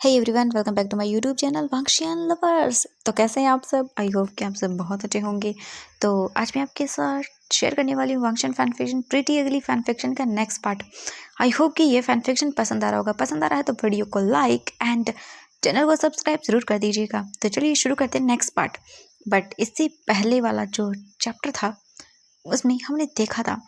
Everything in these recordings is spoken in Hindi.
Hey everyone, welcome back to my YouTube channel वांगशियन लवर्स। तो कैसे हैं आप सब? आई होप कि आप सब बहुत अच्छे होंगे। तो आज मैं आपके साथ शेयर करने वाली हूँ वांगशियन फैन फिक्शन प्रीटी अगली फैन फिक्शन का नेक्स्ट पार्ट। आई होप कि ये फैन फिक्शन पसंद आ रहा होगा। पसंद आ रहा है तो वीडियो को लाइक एंड चैनल को सब्सक्राइब जरूर कर दीजिएगा। तो चलिए शुरू करते हैं नेक्स्ट पार्ट। बट इससे पहले वाला जो चैप्टर था उसमें हमने देखा था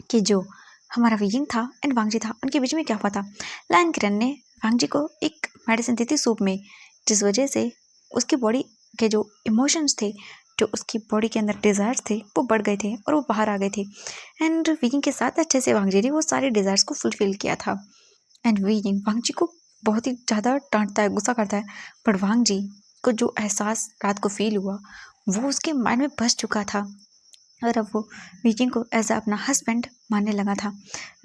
कि जो हमारा विजिंग था एंड वांगजी था, उनके बीच में क्या हुआ था। लायन किरण ने वांगजी को एक मेडिसिन दी थी सूप में, जिस वजह से उसकी बॉडी के जो इमोशंस थे, जो उसकी बॉडी के अंदर डिज़ायर्स थे, वो बढ़ गए थे और वो बाहर आ गए थे। एंड विजिंग के साथ अच्छे से वांगजी ने वो सारे डिज़ायर्स को फुलफिल किया था। एंड विजिंग वांगजी को बहुत ही ज़्यादा डांटता है, गुस्सा करता है। पर वांगजी को जो एहसास रात को फील हुआ वो उसके माइंड में बस चुका था और अब वो वीजिंग को एज अपना हस्बैंड मानने लगा था।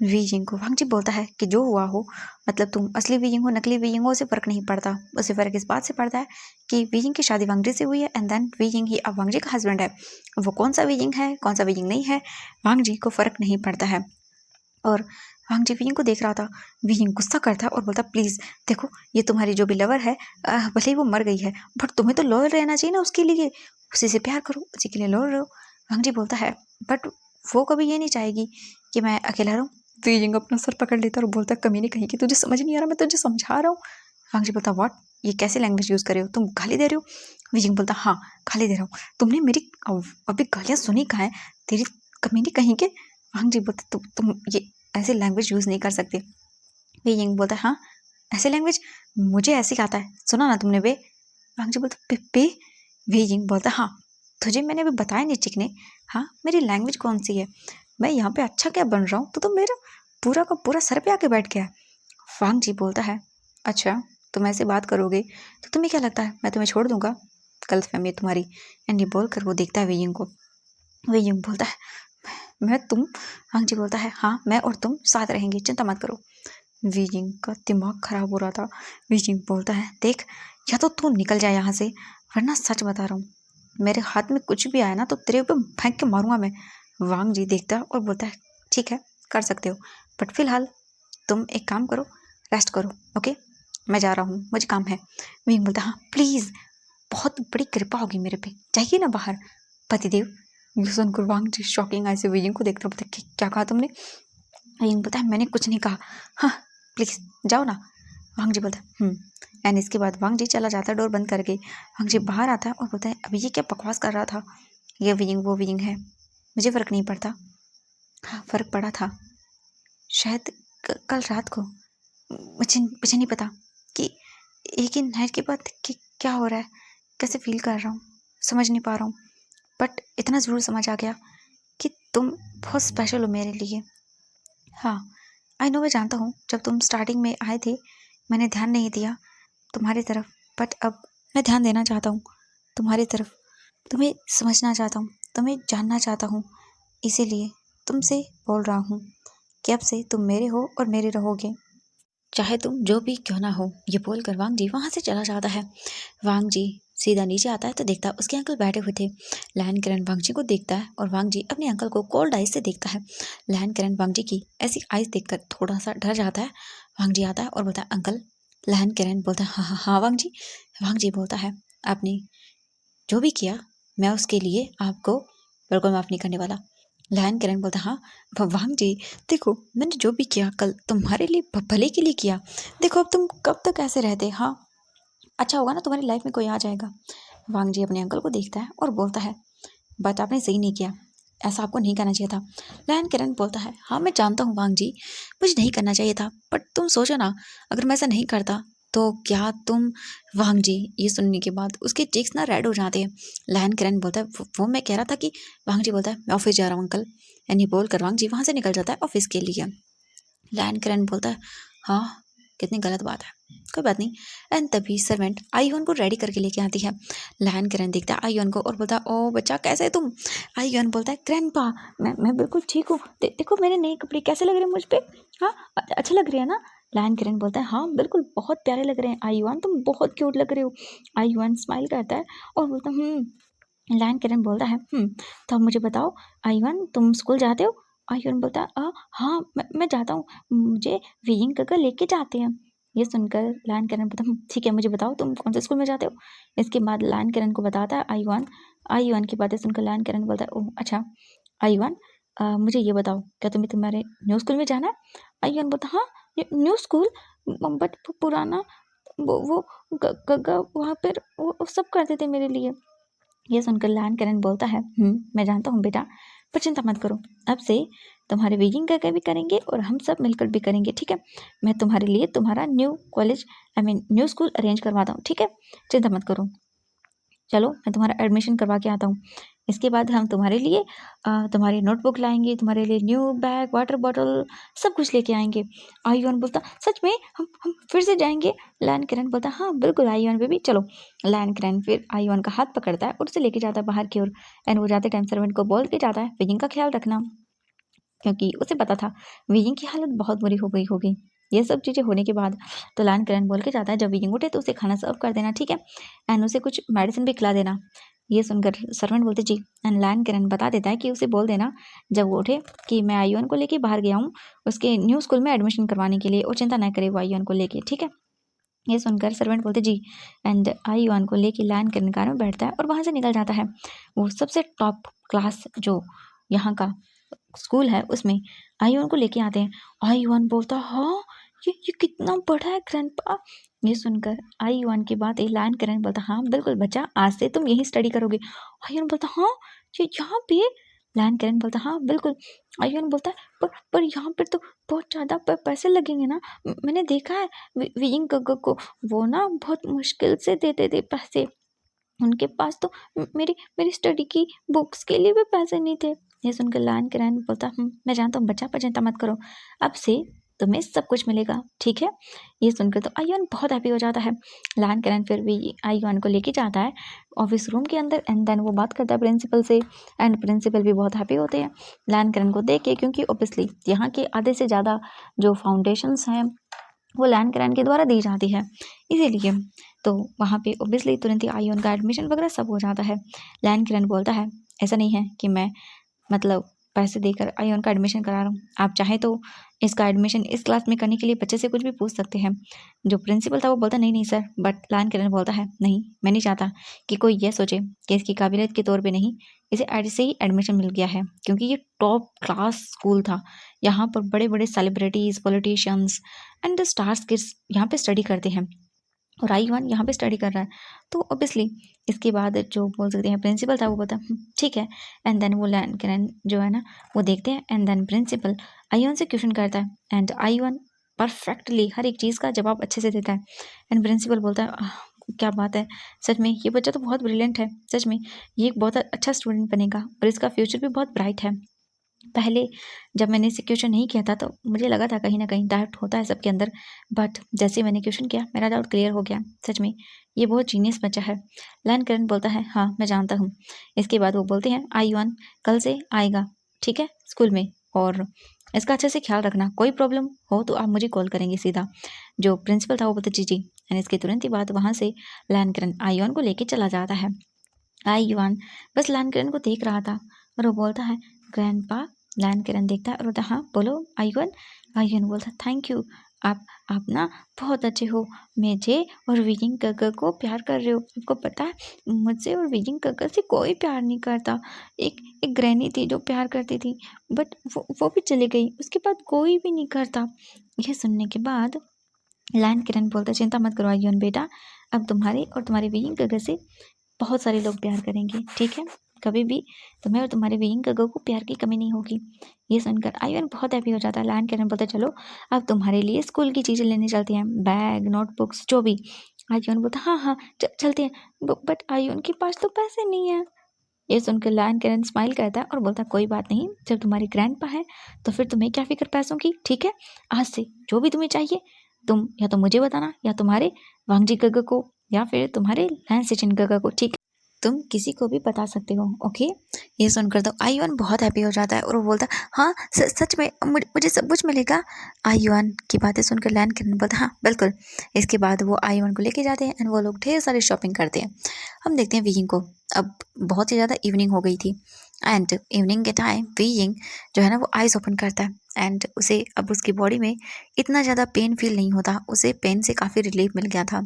वीजिंग को वांगजी बोलता है कि जो हुआ हो, मतलब तुम असली वीजिंग हो नकली वीजिंग हो, उसे फ़र्क नहीं पड़ता। उसे फ़र्क इस बात से पड़ता है कि वीजिंग की शादी वांगजी से हुई है एंड देन वीजिंग ही अब वांगजी का हस्बैंड है। वो कौन सा वीजिंग है कौन सा वीजिंग नहीं है, वांगजी को फ़र्क नहीं पड़ता है। और वांगजी वीजिंग को देख रहा था। वीजिंग गुस्सा करता और बोलता, प्लीज़ देखो, ये तुम्हारी जो भी लवर है, भले ही वो मर गई है, बट तुम्हें तो लॉयल रहना चाहिए ना उसके लिए। उसी से प्यार करो, उसी के लिए लॉयल रहो। वांगजी बोलता है, बट वो कभी ये नहीं चाहेगी कि मैं अकेला रहूँ। वीजिंग अपना सर पकड़ लेता और बोलता, कमीने कहीं की, तुझे समझ नहीं आ रहा, मैं तुझे समझा रहा हूँ। वांगजी बोलता, व्हाट, ये कैसे लैंग्वेज यूज़ कर रहे हो, तुम गाली दे रहे हो? वीजिंग बोलता, हाँ गाली दे रहा हूँ। तुमने मेरी अभी गालियाँ सुनी कहाँ है, तेरी कमीने कहीं के। वांगजी बोलता, तुम ये ऐसे लैंग्वेज यूज़ नहीं कर सकते। वीजिंग बोलता है, हाँ ऐसे लैंग्वेज मुझे ऐसे आता है, सुना ना तुमने बे। वांगजी बोलता, बे। वीजिंग बोलता, हाँ तुझे मैंने अभी बताया नहीं चिकने, हाँ मेरी लैंग्वेज कौन सी है, मैं यहाँ पे अच्छा क्या बन रहा हूँ तो मेरा पूरा का पूरा सर पे आके बैठ गया है। वांगजी बोलता है, अच्छा तुम ऐसे बात करोगे तो तुम्हें क्या लगता है मैं तुम्हें छोड़ दूंगा, गलतफहमी है तुम्हारी। एंड ये बोलकर वो देखता है वीजिंग को। वीजिंग बोलता है, मैं तुम। वांगजी बोलता है, हाँ मैं और तुम साथ रहेंगे, चिंता मत करो। वीजिंग का दिमाग खराब हो रहा था। वीजिंग बोलता है, देख या तो तू निकल जाए यहाँ से, वरना सच बता रहा हूँ मेरे हाथ में कुछ भी आया ना तो तेरे ऊपर फेंक के मारूंगा मैं। वांगजी देखता और बोलता है, ठीक है कर सकते हो, बट फिलहाल तुम एक काम करो, रेस्ट करो, ओके मैं जा रहा हूँ, मुझे काम है। वीजिंग बोलता, हाँ प्लीज़, बहुत बड़ी कृपा होगी मेरे पे, जाइए ना बाहर पतिदेव। ये सुनकर वांगजी शॉकिंग आई से वीजिंग को देखता बोलता, क्या कहा तुमने? वीजिंग बोलता है, मैंने कुछ नहीं कहा, हाँ प्लीज़ जाओ ना। वांगजी बोलता है एंड इसके बाद वांगजी चला जाता है डोर बंद करके। वांगजी बाहर आता है और बोलता है, अभी ये क्या बकवास कर रहा था, ये वीजिंग वो वीजिंग है, मुझे फ़र्क नहीं पड़ता। हाँ फ़र्क पड़ा था, शायद कल रात को, मुझे मुझे नहीं पता कि एक ही नाइट के बाद क्या हो रहा है, कैसे फील कर रहा हूँ, समझ नहीं पा रहा हूँ, बट इतना ज़रूर समझ आ गया कि तुम बहुत स्पेशल हो मेरे लिए। हाँ आई नो, मैं जानता हूँ जब तुम स्टार्टिंग में आए थे मैंने ध्यान नहीं दिया तुम्हारी तरफ, बट अब मैं ध्यान देना चाहता हूँ तुम्हारी तरफ, तुम्हें समझना चाहता हूँ, तुम्हें जानना चाहता हूँ, इसीलिए तुमसे बोल रहा हूँ कि अब से तुम मेरे हो और मेरे रहोगे, चाहे तुम जो भी क्यों ना हो। ये बोलकर वांगजी वहाँ से चला जाता है। वांगजी सीधा नीचे आता है तो देखता है उसके अंकल बैठे हुए थे। लैन किरण वांगजी को देखता है और वांगजी अपने अंकल को कोल्ड आइज से देखता है। लैन किरण वांगजी की ऐसी आइज देखकर थोड़ा सा डर जाता है। वांगजी आता है और बोलता है, अंकल। लैन किरण बोलता है, हाँ हाँ हाँ वांगजी। वांगजी बोलता है, आपने जो भी किया मैं उसके लिए आपको बिल्कुल माफ़ नहीं करने वाला। लैन किरण बोलता, हाँ वांगजी, देखो मैंने जो भी किया कल तुम्हारे लिए भले के लिए किया, देखो अब तुम कब तक ऐसे रहते, हाँ अच्छा होगा ना तुम्हारी लाइफ में कोई आ जाएगा। वांगजी अपने अंकल को देखता है और बोलता है, बट आपने सही नहीं किया, ऐसा आपको नहीं करना चाहिए था। लैन किरण बोलता है, हाँ मैं जानता हूँ वांगजी, मुझे नहीं करना चाहिए था, बट तुम सोचो ना अगर मैं ऐसा नहीं करता तो क्या तुम। वांगजी ये सुनने के बाद उसके चीक्स ना रेड हो जाते हैं। लैन किरण बोलता है, वो मैं कह रहा था कि। वांगजी बोलता है, मैं ऑफिस जा रहा हूँ अंकल। यानी बोल कर वांगजी वहाँ से निकल जाता है ऑफिस के लिए। लैन किरण बोलता है, हाँ कितनी गलत बात है, कोई बात नहीं। एंड तभी सर्वेंट आईयून को रेडी करके लेके आती है। लैन किरण देखता है आईयून को और बोलता है, ओ बच्चा कैसे है तुम? आईयून बोलता है, ग्रैंडपा मैं बिल्कुल ठीक हूँ, देखो मेरे नए कपड़े कैसे लग रहे हैं मुझ पे, हाँ अच्छे लग रहे हैं ना? लैन किरण बोलता है, हाँ बिल्कुल बहुत प्यारे लग रहे हैं आईयून, तुम बहुत क्यूट लग रहे हो। आईयून स्माइल करता है और बोलता है, लैन किरण बोलता है, तो अब मुझे बताओ आईवन, तुम स्कूल जाते हो? आईवन बोलता है, हाँ मैं जाता हूँ, मुझे वीइंग करके लेके जाते हैं। ये सुनकर लायन किरण बोलता ठीक है मुझे बताओ तुम कौन से स्कूल में जाते हो। इसके बाद लायन किरण को बताता है आयुआन की बातें सुनकर लायन किरण बोलता है ओह अच्छा आयुआन मुझे ये बताओ क्या तुम्हारे न्यू स्कूल में जाना है। आयुआन बोलता हाँ न्यू स्कूल बट पुराना वो गग्गा वहाँ पर वो सब करते थे मेरे लिए। ये सुनकर लायन किरण बोलता है मैं जानता हूँ बेटा पर चिंता मत करो अब से तुम्हारे वीजिंग करके भी करेंगे और हम सब मिलकर भी करेंगे ठीक है। मैं तुम्हारे लिए तुम्हारा new college new school arrange करवाता हूँ ठीक है चिंता मत करो। चलो मैं तुम्हारा एडमिशन करवा के आता हूँ। इसके बाद हम तुम्हारे लिए तुम्हारी नोटबुक लाएंगे तुम्हारे लिए न्यू बैग वाटर बॉटल सब कुछ लेके आएंगे। आयुआन बोलता सच में हम फिर से जाएंगे। लायन किरण बोलता हाँ बिल्कुल आयुआन बेबी चलो। लायन किरण फिर आयुआन का हाथ पकड़ता है और उसे लेके जाता है बाहर की ओर एंड वो जाते टाइम सर्वेंट को बोल के जाता है विजिंग का ख्याल रखना क्योंकि उसे पता था विजिंग की हालत बहुत बुरी हो गई होगी। ये सब चीज़ें होने के बाद तो लायन किरण बोल के जाता है जब विजिंग उठे तो उसे खाना सर्व कर देना ठीक है एंड उसे कुछ मेडिसिन भी खिला देना। ये सुनकर सर्वेंट बोलते जी एंड लायन किरण बता देता है कि उसे बोल देना जब वो उठे कि मैं आयुआन को लेके बाहर गया हूँ उसके न्यू स्कूल में एडमिशन करवाने के लिए और चिंता न करे वो आयुआन को लेके ठीक है। ये सुनकर सर्वेंट बोलते जी एंड आयुआन को लेके लायन किरण कार में बैठता है और वहाँ से निकल जाता है। वो सबसे टॉप क्लास जो यहाँ का स्कूल है उसमें आयुआन को लेके आते हैं। आयुआन बोलता हाँ ये कितना बड़ा है ग्रैंडपा। ये सुनकर आयुआन की बात लायन किरण बोलता हाँ बिल्कुल बच्चा आज से तुम यहीं स्टडी करोगे। आयुआन बोलता हाँ ये यहाँ पे। लायन किरण बोलता हाँ बिल्कुल। आयुआन बोलता है पर यहाँ पर तो बहुत ज़्यादा पैसे लगेंगे ना। मैंने देखा है विजिंग को वो ना बहुत मुश्किल से देते थे पैसे उनके पास तो मेरी मेरी स्टडी की बुक्स के लिए भी पैसे नहीं थे। ये सुनकर लायन किरण बोलता मैं जानता हूँ बच्चा पर चिंता मत करो अब से तुम्हें सब कुछ मिलेगा ठीक है। ये सुनकर तो आयुआन बहुत हैप्पी हो जाता है। लायन किरण फिर भी आयुआन को लेके जाता है ऑफिस रूम के अंदर एंड देन वो बात करता है प्रिंसिपल से एंड प्रिंसिपल भी बहुत हैप्पी होते हैं लायन किरण को देख के क्योंकि ऑब्वियसली यहाँ के आधे से ज़्यादा जो फाउंडेशंस हैं वो लायन किरण के द्वारा दी जाती है इसीलिए तो वहाँ पे ओब्वियसली तुरंत ही आयुआन का एडमिशन वगैरह सब हो जाता है। लायन किरण बोलता है ऐसा नहीं है कि मैं मतलब पैसे देकर आयुआन का एडमिशन करा रहा हूँ आप चाहे तो इसका एडमिशन इस क्लास में करने के लिए बच्चे से कुछ भी पूछ सकते हैं। जो प्रिंसिपल था वो बोलता नहीं सर बट लायन किरण बोलता है नहीं मैं नहीं चाहता कि कोई ये सोचे कि इसकी काबिलियत के तौर पे नहीं इसे ऐसे ही एडमिशन मिल गया है क्योंकि ये टॉप क्लास स्कूल था। यहाँ पर बड़े बड़े celebrities politicians and the stars kids यहाँ पे स्टडी करते हैं और आयुआन यहाँ पे स्टडी कर रहा है तो ऑब्वियसली इसके बाद जो बोल सकते हैं प्रिंसिपल था वो बोलता ठीक है एंड देन वो लायन किरण जो है ना वो देखते हैं एंड देन प्रिंसिपल आयुआन से क्वेश्चन करता है एंड आयुआन परफेक्टली हर एक चीज़ का जवाब अच्छे से देता है एंड प्रिंसिपल बोलता है क्या बात है सच में ये बच्चा तो बहुत ब्रिलियंट है सच में ये एक बहुत अच्छा स्टूडेंट बनेगा और इसका फ्यूचर भी बहुत ब्राइट है। पहले जब मैंने इसे क्वेश्चन नहीं किया था तो मुझे लगा था कहीं ना कहीं डाउट होता है सबके अंदर बट जैसे ही मैंने क्वेश्चन किया मेरा डाउट क्लियर हो गया सच में ये बहुत जीनियस बच्चा है। लायन किरण बोलता है हाँ मैं जानता हूँ। इसके बाद वो बोलते हैं आयुआन कल से आएगा ठीक है स्कूल में और इसका अच्छे से ख्याल रखना कोई प्रॉब्लम हो तो आप मुझे कॉल करेंगे सीधा। जो प्रिंसिपल था वो बोलते जी एंड इसके तुरंत ही बाद वहाँ से लायन किरण आयुआन को लेके चला जाता है। आयुआन बस लायन किरण को देख रहा था और वो बोलता है ग्रैंडपा। लायन किरण देखता है और बोलता हाँ बोलो आयुआन। आयुआन बोलता थैंक यू आप ना बहुत अच्छे हो मुझे और विजिंग गग्गर को प्यार कर रहे हो। आपको पता है मुझसे और विजिंग गग्गर से कोई प्यार नहीं करता। एक ग्रैनी थी जो प्यार करती थी बट वो भी चली गई उसके बाद कोई भी नहीं करता। यह सुनने के बाद लायन किरण बोलता चिंता मत करो आयुआन बेटा अब तुम्हारे और तुम्हारे विजिंग गग्गर से बहुत सारे लोग प्यार करेंगे ठीक है। कभी भी तुम्हें और तुम्हारे विजिंग गग्गर को प्यार की कमी नहीं होगी। ये सुनकर आयुआन बहुत हैप्पी हो जाता है। लायन किरण बोलता चलो अब तुम्हारे लिए स्कूल की चीज़ें लेने चलते हैं बैग नोटबुक्स जो भी। आयुआन बोलता हाँ चलते हैं बट आयुआन के पास तो पैसे नहीं है। ये सुनकर लायन किरण स्माइल करता है और बोलता कोई बात नहीं जब तुम्हारी ग्रैंडपा है तो फिर तुम्हें क्या फिक्र पैसों की ठीक है। आज से जो भी तुम्हें चाहिए तुम या तो मुझे बताना या तुम्हारे वांगजी गग्गर को या फिर तुम्हारे लायन सिचिन गग्गर को ठीक तुम किसी को भी बता सकते हो ओके। ये सुनकर तो आयुआन बहुत हैप्पी हो जाता है और वो बोलता है हाँ सच में मुझे सब कुछ मिलेगा। आयुआन की बातें सुनकर लायन किरण बोलता हाँ बिल्कुल। इसके बाद वो आयुआन को लेके जाते हैं एंड वो लोग ढेर सारी शॉपिंग करते हैं। हम देखते हैं विजिंग को अब बहुत ही ज़्यादा इवनिंग हो गई थी। एंड इवनिंग के टाइम वीइंग जो है ना वो आइज़ ओपन करता है एंड उसे अब उसकी बॉडी में इतना ज़्यादा पेन फील नहीं होता, उसे पेन से काफ़ी रिलीफ मिल गया था।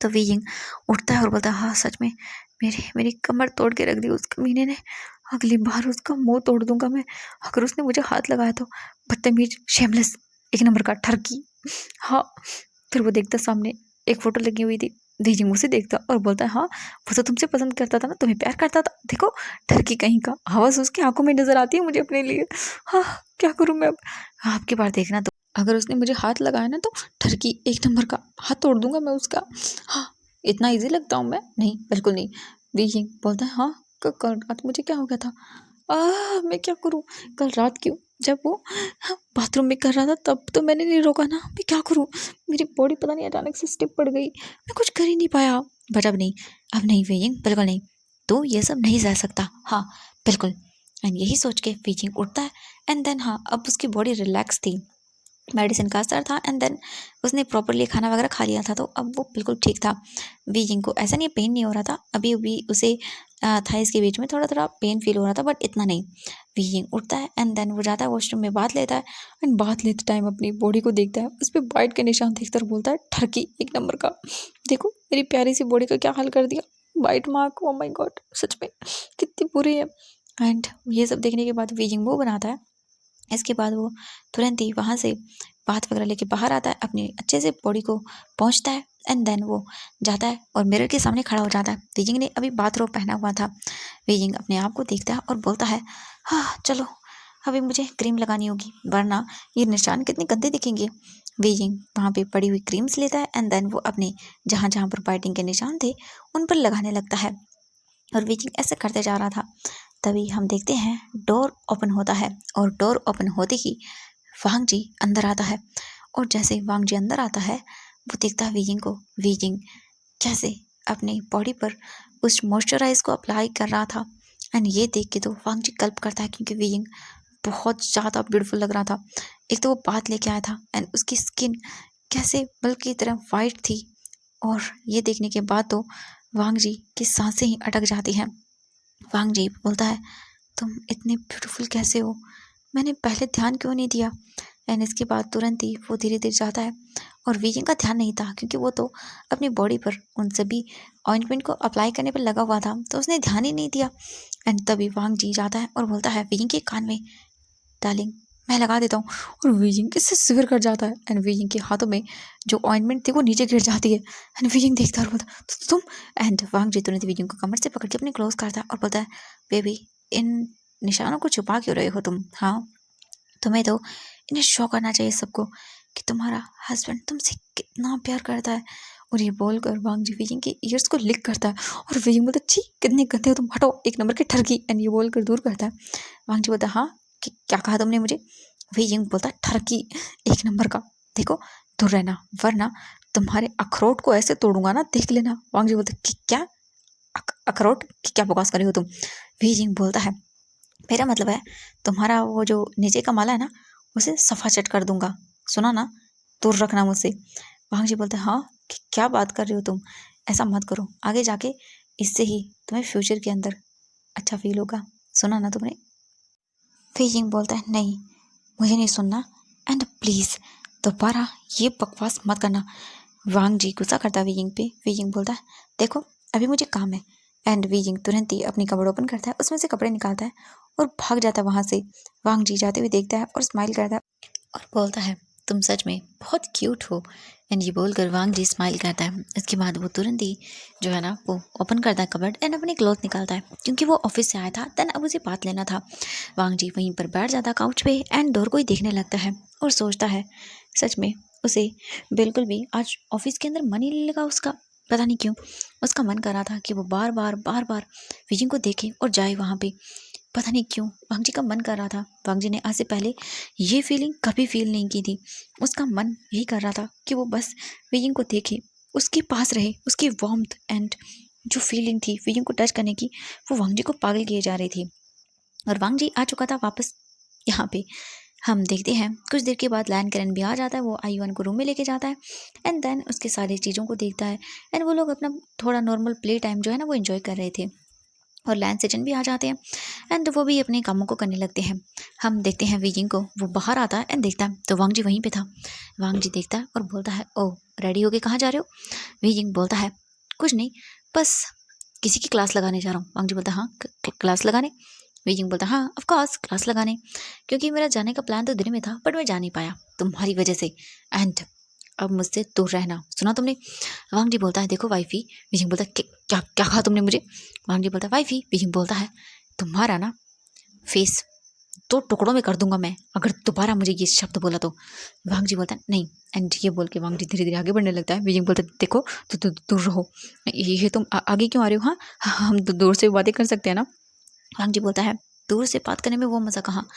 तो वीइंग उठता है और बोलता है हाँ सच में मेरी मेरी कमर तोड़ के रख दी उस कमीने ने, अगली बार उसका मुंह तोड़ दूंगा मैं अगर उसने मुझे हाथ लगाया तो। बदतमीज, शेमलेस, एक नंबर का ठरकी। हाँ। फिर वो देखता सामने एक फोटो लगी हुई थी, वीइंग उसे देखता और बोलता है हाँ वो तो तुमसे पसंद करता था ना, तुम्हें प्यार करता था, देखो ठरकी कहीं का, हवस उसकी आंखों में नजर आती है मुझे अपने लिए। हाँ, क्या करूं मैं अब। आपकी बार देखना तो अगर उसने मुझे हाथ लगाया ना तो ठरकी एक नंबर का हाथ तोड़ दूंगा मैं उसका। हाँ, इतना इजी लगता हूँ मैं? नहीं, बिल्कुल नहीं। बीइंग बोलता है हाँ, कल रात मुझे क्या हो गया था, मैं क्या करूँ, कल रात क्यों, जब वो बाथरूम में कर रहा था तब तो मैंने नहीं रोका ना, मैं क्या करूँ, मेरी बॉडी पता नहीं अचानक से स्टिप पड़ गई, मैं कुछ कर ही नहीं पाया। बट अब नहीं बीइंग, बिल्कुल नहीं, तो ये सब नहीं सह सकता। हाँ, बिल्कुल। एंड यही सोच के बीइंग उठता है एंड देन हाँ, अब उसकी बॉडी रिलैक्स थी, मेडिसिन का असर था एंड देन उसने प्रॉपरली खाना वगैरह खा लिया था तो अब वो बिल्कुल ठीक था। बीजिंग को ऐसा नहीं पेन नहीं हो रहा था, अभी अभी उसे थाइस के बीच में थोड़ा थोड़ा पेन फील हो रहा था बट इतना नहीं। बीजिंग उठता है एंड देन वो जाता है वॉशरूम में बात लेता है एंड बात लेते टाइम अपनी बॉडी को देखता है, उस पर बाइट के निशान देखता और बोलता है ठरकी एक नंबर का, देखो मेरी प्यारी सी बॉडी का क्या हाल कर दिया, बाइट मार्क, ओ माई गॉड, सच में कितनी बुरी है। एंड ये सब देखने के बाद बीजिंग वो बनाता है। इसके बाद वो तुरंत ही वहाँ से बाथ वगैरह लेके बाहर आता है, अपनी अच्छे से बॉडी को पोंछता है एंड देन वो जाता है और मिरर के सामने खड़ा हो जाता है। बीजिंग ने अभी बाथरोब पहना हुआ था। बीजिंग अपने आप को देखता है और बोलता है हाँ चलो, अभी मुझे क्रीम लगानी होगी वरना ये निशान कितने गंदे दिखेंगे। बीजिंग वहाँ पे पड़ी हुई क्रीम्स लेता है एंड देन वो अपने जहाँ जहाँ पर बाइटिंग के निशान थे उन पर लगाने लगता है और बीजिंग ऐसे करते जा रहा था। तभी हम देखते हैं डोर ओपन होता है और डोर ओपन होते ही वांग जी अंदर आता है और जैसे ही वांग जी अंदर आता है वो देखता है वीजिंग को, वीजिंग कैसे अपनी बॉडी पर उस मॉइस्चराइज को अप्लाई कर रहा था एंड ये देख के तो वांग जी कल्प करता है क्योंकि वीजिंग बहुत ज़्यादा ब्यूटीफुल लग रहा था। एक तो वो बात लेके आया था एंड उसकी स्किन कैसे बल्ब की तरह वाइट थी और ये देखने के बाद तो वांग जी की सांसें ही अटक जाती हैं। वांग जी बोलता है तुम इतने ब्यूटीफुल कैसे हो, मैंने पहले ध्यान क्यों नहीं दिया। एंड इसके बाद तुरंत ही वो धीरे धीरे जाता है और वीजिंग का ध्यान नहीं था क्योंकि वो तो अपनी बॉडी पर उन सभी ऑइंटमेंट को अप्लाई करने पर लगा हुआ था तो उसने ध्यान ही नहीं दिया। एंड तभी वांग जी जाता है और बोलता है वीजिंग के कान में, डार्लिंग मैं लगा देता हूँ, और वीजिंग इससे सिविर कर जाता है एंड वीजिंग के हाथों में जो ऑइंटमेंट थी वो नीचे गिर जाती है एंड वीजिंग देखता है और बोलता तुम। एंड वांग जी तुरंत वीजिंग को कमर से पकड़ के अपने क्लोज करता है और बोलता है बेबी इन निशानों को छुपा क्यों रहे हो तुम, हाँ तुम्हें तो इन्हें शो करना चाहिए सबको कि तुम्हारा हस्बैंड तुमसे कितना प्यार करता है। और ये बोलकर वांग जी वीजिंग के ईयर्स को लिक करता है और वीजिंग बोलता है छी कितने गंदे हो तुम, हटो एक नंबर के ठरकी, एंड ये बोलकर दूर करता है। वांग जी बोलता है हाँ क्या कहा तुमने मुझे। वीजिंग बोलता है ठरकी एक नंबर का, देखो दूर रहना वरना तुम्हारे अखरोट को ऐसे तोड़ूंगा ना, देख लेना। वांग जी बोलता है क्या अखरोट की क्या बकवास कर रही हो तुम। वीजिंग बोलता है मेरा मतलब है तुम्हारा वो जो नीचे का माला है ना उसे सफा चट कर दूंगा, सुना ना, दूर रखना मुझसे। भांग जी बोलते हैं हाँ क्या बात कर रही हो तुम, ऐसा मत करो, आगे जाके इससे ही तुम्हें फ्यूचर के अंदर अच्छा फील होगा, सुना ना तुमने। फीजिंग बोलता है नहीं मुझे नहीं सुनना एंड प्लीज़ दोबारा ये बकवास मत करना। वांग जी गुस्सा करता है वीजिंग पे। वीजिंग बोलता है देखो अभी मुझे काम है एंड वीजिंग तुरंत ही अपनी कपड़ ओपन करता है, उसमें से कपड़े निकालता है और भाग जाता है वहाँ से। वांग जी जाते हुए देखता है और स्माइल करता है और बोलता है तुम सच में बहुत क्यूट हो। एंड ये बोलकर वांग जी स्माइल करता है। इसके बाद वो तुरंत ही जो है ना वो ओपन करता है कबर्ड एंड अपनी क्लॉथ निकालता है क्योंकि वो ऑफिस से आया था देन अब उसे बात लेना था। वांग जी वहीं पर बैठ जाता काउच पे एंड डोर को ही देखने लगता है और सोचता है सच में उसे बिल्कुल भी आज ऑफिस के अंदर मन ही नहीं लगा उसका, पता नहीं क्यों उसका मन कर रहा था कि वो बार बार विजिंग को देखे और जाए वहाँ पे, पता नहीं क्यों वांग जी का मन कर रहा था। वांग जी ने आज से पहले ये फीलिंग कभी फील नहीं की थी, उसका मन यही कर रहा था कि वो बस विजिंग को देखे, उसके पास रहे, उसकी वार्मथ एंड जो फीलिंग थी विजिंग को टच करने की वो वांग जी को पागल किए जा रही थी। और वांग जी आ चुका था वापस यहाँ पे। हम देखते हैं कुछ देर के बाद लैन करन भी आ जाता है, वो आईवन को रूम में लेके जाता है एंड देन उसके सारी चीज़ों को देखता है एंड वो लोग अपना थोड़ा नॉर्मल प्ले टाइम जो है ना वो एंजॉय कर रहे थे। और लैन सेजन भी आ जाते हैं एंड वो भी अपने कामों को करने लगते हैं। हम देखते हैं वीजिंग को, वो बाहर आता है एंड देखता है तो वांग जी वहीं पे था। वांग जी देखता है और बोलता है, ओ रेडी होके कहाँ जा रहे हो? वीजिंग बोलता है, कुछ नहीं, बस किसी की क्लास लगाने जा रहा हूँ। वांग जी बोलता है, हाँ क्लास लगाने? वीजिंग बोलता है, हाँ ऑफ कोर्स क्लास लगाने, क्योंकि मेरा जाने का प्लान तो दिन में था बट मैं जा नहीं पाया तुम्हारी वजह से, एंड अब मुझसे दूर रहना, सुना तुमने? वांग जी बोलता है, देखो वाइफी। वीजिंग बोलता है, क्या क्या कहा तुमने मुझे? वांग जी बोलता है, वाइफी। वीजिंग बोलता है, तुम्हारा ना फेस 2 टुकड़ों में कर दूंगा मैं अगर दोबारा मुझे ये शब्द बोला तो। वांग जी बोलता है, नहीं, एंड ये बोल के वांग जी धीरे धीरे आगे बढ़ने लगता है। वीजिंग बोलता है, देखो तो दूर रहो, ये तुम आगे क्यों आ रहे हो? हाँ हम दूर से बातें कर सकते हैं ना? वांग जी बोलता है, दूर से बात करने में वो मज़ा कहाँ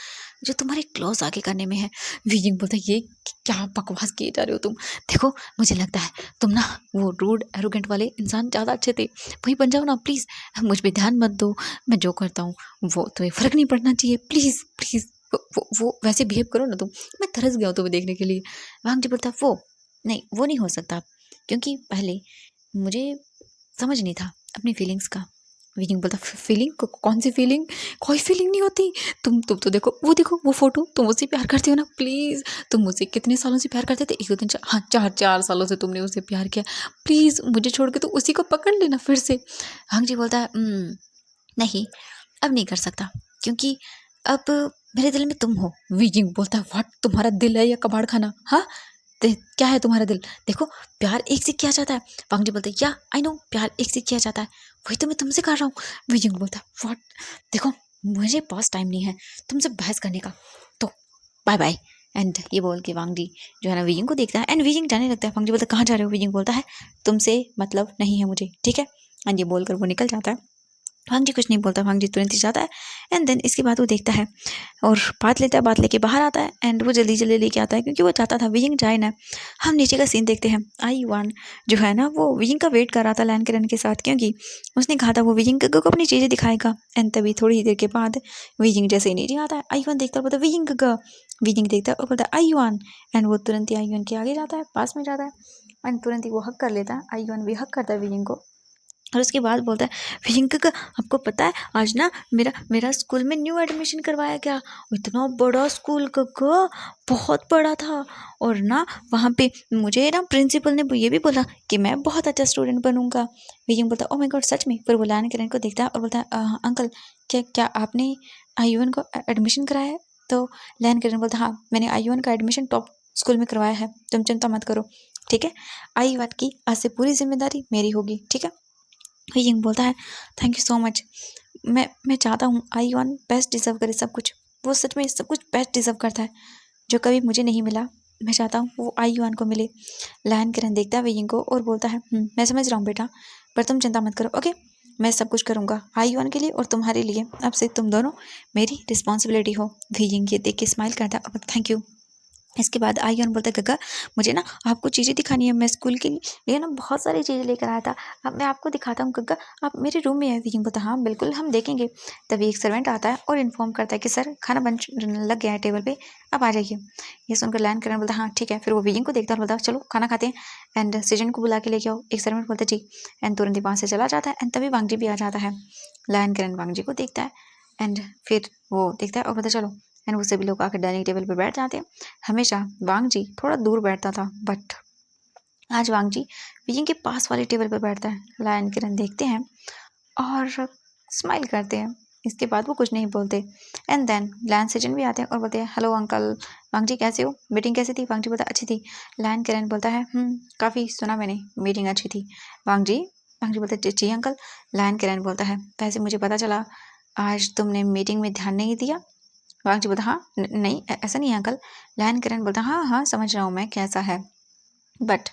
जो तुम्हारे क्लोज आके करने में है। वीजिंग बोलता है, ये क्या बकवास किए जा रहे हो तुम? देखो मुझे लगता है तुम ना वो रूड एरोगेंट वाले इंसान ज़्यादा अच्छे थे, वही बन जाओ ना प्लीज़। मुझ पे ध्यान मत दो, मैं जो करता हूँ वो तुम्हें फ़र्क नहीं पड़ना चाहिए, प्लीज़ प्लीज़। वो वैसे बिहेव करो ना तुम, मैं तरस गया हूँ तुम्हें देखने के लिए। वांग जी बोलता है, वो नहीं हो सकता, क्योंकि पहले मुझे समझ नहीं था अपनी फीलिंग्स का। वीजिंग बोलता, फीलिंग? कौन सी फीलिंग? कोई फीलिंग नहीं होती। तुम तो देखो वो फोटो, तुम उससे प्यार करते हो ना, प्लीज़। तुम मुझसे कितने सालों से प्यार करते थे? एक दो दिन, हाँ 4 सालों से तुमने उससे प्यार किया, प्लीज़ मुझे छोड़ के तो उसी को पकड़ लेना फिर से। हंग जी बोलता है, नहीं अब नहीं कर सकता, क्योंकि अब मेरे दिल में तुम हो। वीजिंग बोलता है, व्हाट? तुम्हारा दिल है या कबाड़ खाना? हाँ क्या है तुम्हारा दिल? देखो प्यार एक से किया जाता है। वांग जी बोलते हैं, या आई नो प्यार एक से किया जाता है, वही तो मैं तुमसे कर रहा हूँ। वीजिंग बोलता है, व्हाट? देखो मुझे पास टाइम नहीं है तुमसे बहस करने का, तो बाय बाय। एंड ये बोल के वांग जी जो है ना वीजिंग को देखता है एंड वीजिंग जाने लगता है। वांग जी बोलता है, कहाँ जा रहे हो? वीजिंग बोलता है, तुमसे मतलब नहीं है मुझे, ठीक है? एंड ये बोलकर वो निकल जाता है। भांग जी कुछ नहीं बोलता, भांग जी तुरंत ही जाता है एंड देन इसके बाद वो देखता है और बात लेता है, बात लेके बाहर आता है एंड वो जल्दी जल्दी लेके आता है क्योंकि वो चाहता था विजिंग जाए ना। हम नीचे का सीन देखते हैं। आई वन जो है ना वो विजिंग का वेट कर रहा था लैन किरण के साथ, क्योंकि उसने कहा था वो विजिंग को अपनी चीज़ें दिखाएगा एंड तभी थोड़ी देर के बाद विजिंग जैसे ही नीचे आता है, आई वन देखता है, बोलता विजिंग का। विजिंग देखता है और बोलता है आई वन, एंड वो तुरंत ही आई वन के आगे जाता है, पास में जाता है एंड तुरंत ही वो हक कर लेता है। आई वन भी हक करता है विजिंग को और उसके बाद बोलता है, विजिंग का आपको पता है आज ना मेरा मेरा स्कूल में न्यू एडमिशन करवाया गया, इतना बड़ा स्कूल का, बहुत बड़ा था। और ना वहाँ पे मुझे ना प्रिंसिपल ने ये भी बोला कि मैं बहुत अच्छा स्टूडेंट बनूंगा। विजिंग बोलता है, ओ माय गॉड सच में? फिर वो लैन किरण को देखता है और बोलता है, अंकल क्या क्या आपने आयुवन को एडमिशन कराया है? तो लैन किरण बोलता है, हाँ मैंने आयुवन का एडमिशन टॉप स्कूल में करवाया है, तुम चिंता मत करो, ठीक है? आयुवन की आज से पूरी जिम्मेदारी मेरी होगी, ठीक है? विजिंग बोलता है, थैंक यू सो मच। मैं चाहता हूँ आई वन बेस्ट डिज़र्व करे सब कुछ, वो सच में सब कुछ बेस्ट डिज़र्व करता है जो कभी मुझे नहीं मिला। मैं चाहता हूँ वो आई वन को मिले। लैन किरण देखता है विजिंग को और बोलता है, मैं समझ रहा हूँ बेटा, पर तुम चिंता मत करो, ओके? मैं सब कुछ करूँगा आई वन के लिए और तुम्हारे लिए, अब से तुम दोनों मेरी रिस्पॉन्सिबिलिटी हो। विजिंग ये देख के स्माइल करता है और थैंक यू। इसके बाद आयुन बोलता है, गग्गा मुझे ना आपको चीज़ें दिखानी है, मैं स्कूल के लिए ना बहुत सारी चीज़ें लेकर आया था, अब मैं आपको दिखाता हूँ गग्गा, आप मेरे रूम में है। विजिंग बोलता है, हाँ बिल्कुल हम देखेंगे। तभी एक सर्वेंट आता है और इन्फॉर्म करता है कि सर खाना बन लग गया है टेबल पे, अब आ जाइए। ये सुनकर लैन करने बोलता है, हाँ ठीक है। फिर वो विजिंग को देखता है और बोलता है, चलो खाना खाते हैं एंड सीजन को बुला के लेके आओ। एक सर्वेंट बोलता है, जी, एंड तुरंत ही वहाँ से चला जाता है एंड तभी वांगजी भी आ जाता है। लैन करन वांगजी को देखता है एंड फिर वो देखता है और बोलता है, चलो, एंड वो सभी लोग आकर डाइनिंग टेबल पर बैठ जाते हैं। हमेशा वांग जी थोड़ा दूर बैठता था बट आज वांग जी विजिंग के पास वाले टेबल पर बैठता है। लायन किरण देखते हैं और स्माइल करते हैं। इसके बाद वो कुछ नहीं बोलते एंड देन लैन सेजन भी आते हैं और बोलते हैं, हेलो अंकल। वांग जी कैसे हो? मीटिंग कैसी थी? वांग जी बोलता अच्छी थी। लैन किरण बोलता है, काफ़ी सुना मैंने, मीटिंग अच्छी थी। वांग जी बोलते जी अंकल। लैन किरण बोलता है, वैसे मुझे पता चला आज तुमने मीटिंग में ध्यान नहीं दिया। वांग जी बोलता, हाँ नहीं ऐसा नहीं है अंकल। लैन किरण बोलता, हाँ हाँ समझ रहा हूँ मैं कैसा है, बट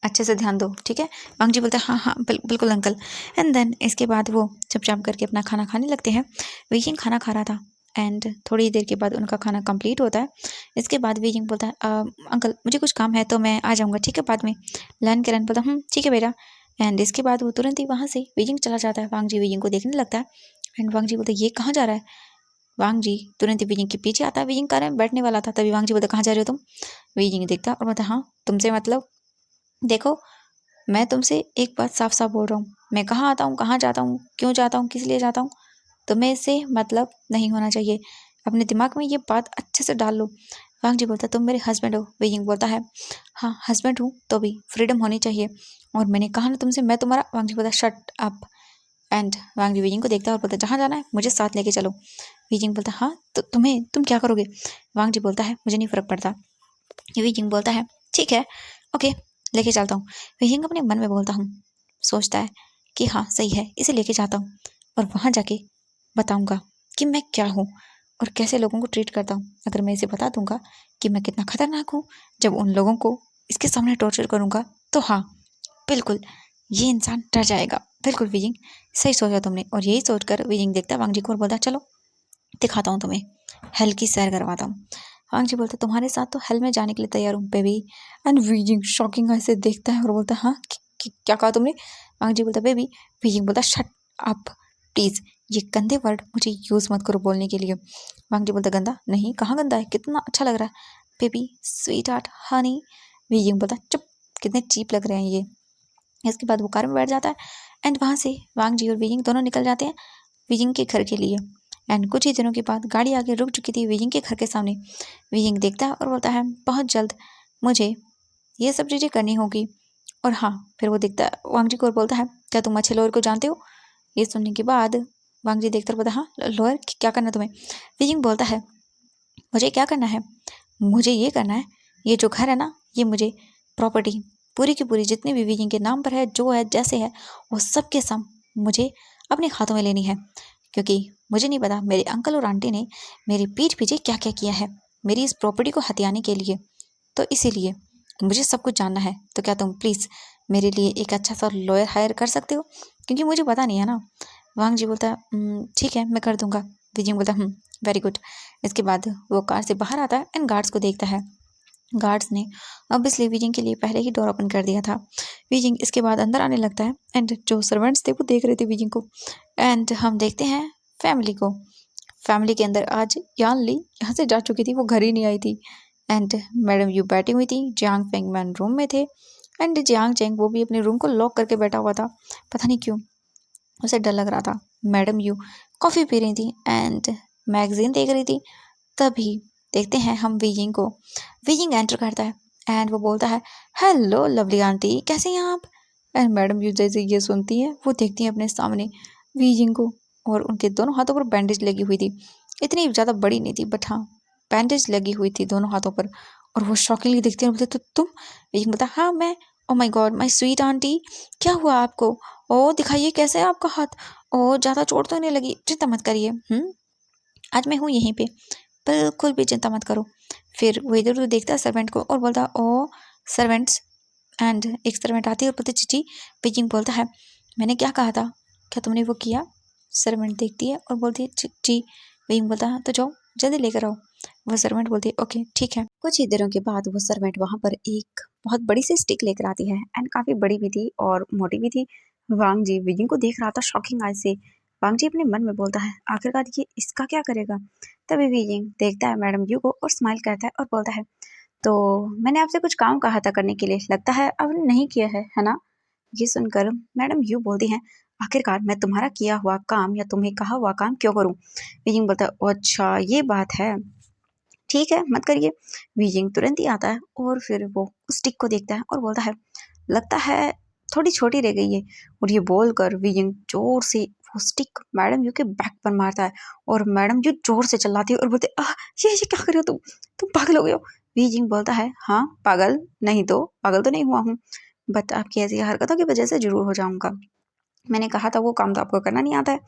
अच्छे से ध्यान दो, ठीक है? वांग जी बोलता है, हाँ हाँ बिल्कुल अंकल। एंड देन इसके बाद वो चुपचाप करके अपना खाना खाने लगते हैं। वीजिंग खाना खा रहा था एंड थोड़ी देर के बाद उनका खाना कंप्लीट होता है। इसके बाद वीजिंग बोलता है, अंकल मुझे कुछ काम है तो मैं आ जाऊँगा, ठीक है बाद में। लैन किरण बोलता, ठीक है बेटा। एंड इसके बाद वो तुरंत ही वहाँ से वीजिंग चला जाता है। वांग जी वीजिंग को देखने लगता है एंड वांग जी बोलता है, ये कहाँ जा रहा है? वांग जी तुरंत ही विजिंग के पीछे आता है। विजिंग कार में बैठने वाला था, तभी वांग जी बोलता, कहाँ जा रहे हो तुम? विजिंग देखता और बोलता, हाँ तुमसे मतलब, देखो मैं तुमसे एक बात साफ साफ बोल रहा हूँ, मैं कहाँ आता हूँ, कहाँ जाता हूँ, क्यों जाता हूँ, किस लिए जाता हूँ, तुम्हें इससे मतलब नहीं होना चाहिए। अपने दिमाग में ये बात अच्छे से डाल लो। वांग जी बोलता, तुम मेरे हस्बैंड हो। वीजिंग बोलता है, हाँ हस्बैंड हूँ तो भी फ्रीडम होनी चाहिए, और मैंने कहा ना तुमसे मैं तुम्हारा। वांग जी बोलता, shut up. And Wang ji Weijing को देखता है और बोलता, जहाँ जाना है मुझे साथ लेके चलो। वीजिंग बोलता, हाँ तो तुम क्या करोगे। वांग जी बोलता है, मुझे नहीं फर्क पड़ता। वीजिंग बोलता है, ठीक है, ओके, लेके चलता हूँ। वीजिंग अपने मन में बोलता हूँ, सोचता है कि हाँ सही है, इसे लेके जाता हूँ और वहाँ जाके बताऊँगा कि मैं क्या हूँ और कैसे लोगों को ट्रीट करता हूँ। अगर मैं इसे बता दूंगा कि मैं कितना खतरनाक हूँ, जब उन लोगों को इसके सामने टॉर्चर करूँगा, तो हाँ बिल्कुल ये इंसान डर जाएगा। बिल्कुल वीजिंग, सही सोचा तुमने। और यही सोचकर वीजिंग देखता है वांग जी को और बोलता, चलो दिखाता हूँ तुम्हें, हेल की सैर करवाता हूँ। वांग जी बोलता, तुम्हारे साथ तो हेल में जाने के लिए तैयार हूँ बेबी। एंड वीजिंग शॉकिंग ऐसे देखता है और बोलता, हाँ क्या कहा तुमने। वांग जी बोलता, बेबी। वीजिंग बोलता, शट अप प्लीज, ये गंदे वर्ड मुझे यूज मत करो बोलने के लिए। वांग जी बोलता, गंदा नहीं, कहाँ गंदा है, कितना अच्छा लग रहा है baby, sweet heart Honey. Wheezing बोलता, चुप, कितने चीप लग रहे हैं ये। इसके बाद वो कार में बैठ जाता है एंड वहाँ से वांग जी और वीजिंग दोनों निकल जाते हैं वीजिंग के घर के लिए। एंड कुछ ही दिनों के बाद गाड़ी आगे रुक चुकी थी वीजिंग के घर के सामने। वीजिंग देखता है और बोलता है, बहुत जल्द मुझे ये सब चीज़ें करनी होगी। और हाँ, फिर वो देखता है वांग जी को और बोलता है, क्या तुम अच्छे लॉयर को जानते हो। ये सुनने के बाद वांग जी देखता और बोलता, हाँ लॉयर क्या करना तुम्हें। वीजिंग बोलता है, मुझे क्या करना है, मुझे ये करना है, ये जो घर है ना, ये मुझे प्रॉपर्टी पूरी की पूरी जितनी भी वीजिंग के नाम पर है, जो है जैसे है, वो सब के सब मुझे अपने हाथों में लेनी है। क्योंकि मुझे नहीं पता मेरे अंकल और आंटी ने मेरी पीठ पीछे क्या क्या किया है मेरी इस प्रॉपर्टी को हथियाने के लिए, तो इसीलिए मुझे सब कुछ जानना है। तो क्या तुम प्लीज़ मेरे लिए एक अच्छा सा लॉयर हायर कर सकते हो, क्योंकि मुझे पता नहीं है ना। वांग जी बोलता है, ठीक है मैं कर दूंगा। विजिंग बोलता है, वेरी गुड। इसके बाद वो कार से बाहर आता है एंड गार्ड्स को देखता है। गार्ड्स ने ऑब्वियसली वीजिंग के लिए पहले ही डोर ओपन कर दिया था। वीजिंग इसके बाद अंदर आने लगता है एंड जो सर्वेंट्स थे वो देख रहे थे वीजिंग को। एंड हम देखते हैं फैमिली को। फैमिली के अंदर आज यान ली यहाँ से जा चुकी थी, वो घर ही नहीं आई थी। एंड मैडम यू बैठी हुई थी, जियांग फेंगमैन रूम में थे एंड जियांग चेंग वो भी अपने रूम को लॉक करके बैठा हुआ था। पता नहीं क्यों उसे डर लग रहा था। मैडम यू कॉफ़ी पी रही थी एंड मैगजीन देख रही थी। तभी देखते हैं हम वीजिंग को। वीजिंग एंटर करता है एंड वो बोलता है, हेलो लवली आंटी, कैसे हैं आप। एंड मैडम यू जैसे ये सुनती है वो देखती है अपने सामने वीजिंग को, और उनके दोनों हाथों पर बैंडेज लगी हुई थी। इतनी ज़्यादा बड़ी नहीं थी बट हाँ बैंडेज लगी हुई थी दोनों हाथों पर। और वो शॉकिंगली देखते हैं, बोलते, तो तुम। वीजिंग बोलता, हाँ मैं। Oh my God my sweet aunty, क्या हुआ आपको। ओ दिखाइए कैसे है आपका हाथ। ओ ज़्यादा चोट तो नहीं लगी, चिंता मत करिए। आज मैं हूँ यहीं पे, बिल्कुल भी चिंता मत करो। फिर वो इधर उधर देखता है सर्वेंट को और बोलता, ओ सर्वेंट्स। एंड एक सर्वेंट आती है और बोलती, चीची। बीजिंग बोलता है, मैंने क्या कहा था, क्या तुमने वो किया। सर्वेंट देखती है और बोलती है, जी। बीजिंग बोलता है, तो जाओ जल्दी लेकर आओ। वह सर्वेंट बोलती है, ओके ठीक है। कुछ ही दिनों के बाद वो सर्वेंट वहाँ पर एक बहुत बड़ी सी स्टिक लेकर आती है एंड काफ़ी बड़ी भी थी और मोटी भी थी। वांग जी बीजिंग को देख रहा था शॉकिंग आई से। वांग जी अपने मन में बोलता है, आखिरकार ये इसका क्या करेगा। तभी बीजिंग देखता है मैडम यू को और स्माइल करता है और बोलता है, तो मैंने आपसे कुछ काम कहा था करने के लिए, लगता है आपने नहीं किया है ना। ये सुनकर मैडम यू बोलती हैं, आखिरकार मैं तुम्हारा किया हुआ काम या तुम्हें कहा हुआ काम क्यों करूं। बीजिंग बोलता है, "ओ अच्छा ये बात है, ठीक है मत करिए। बीजिंग तुरंत ही आता है और फिर वो उस स्टिक को देखता है और बोलता है, लगता है थोड़ी छोटी रह गई है। और ये बोलकर बीजिंग जोर से वो स्टिक मैडम यू के बैक पर मारता है और मैडम यू जोर से चिल्लाती है और बोलते, आह ये क्या कर रहे हो तुम पागल हो गए हो। बीजिंग बोलता है, हाँ पागल नहीं तो, पागल तो नहीं हुआ हूँ, बट आपकी ऐसी हरकतों की वजह से जरूर हो जाऊंगा। मैंने कहा था वो काम तो आपको करना नहीं आता है।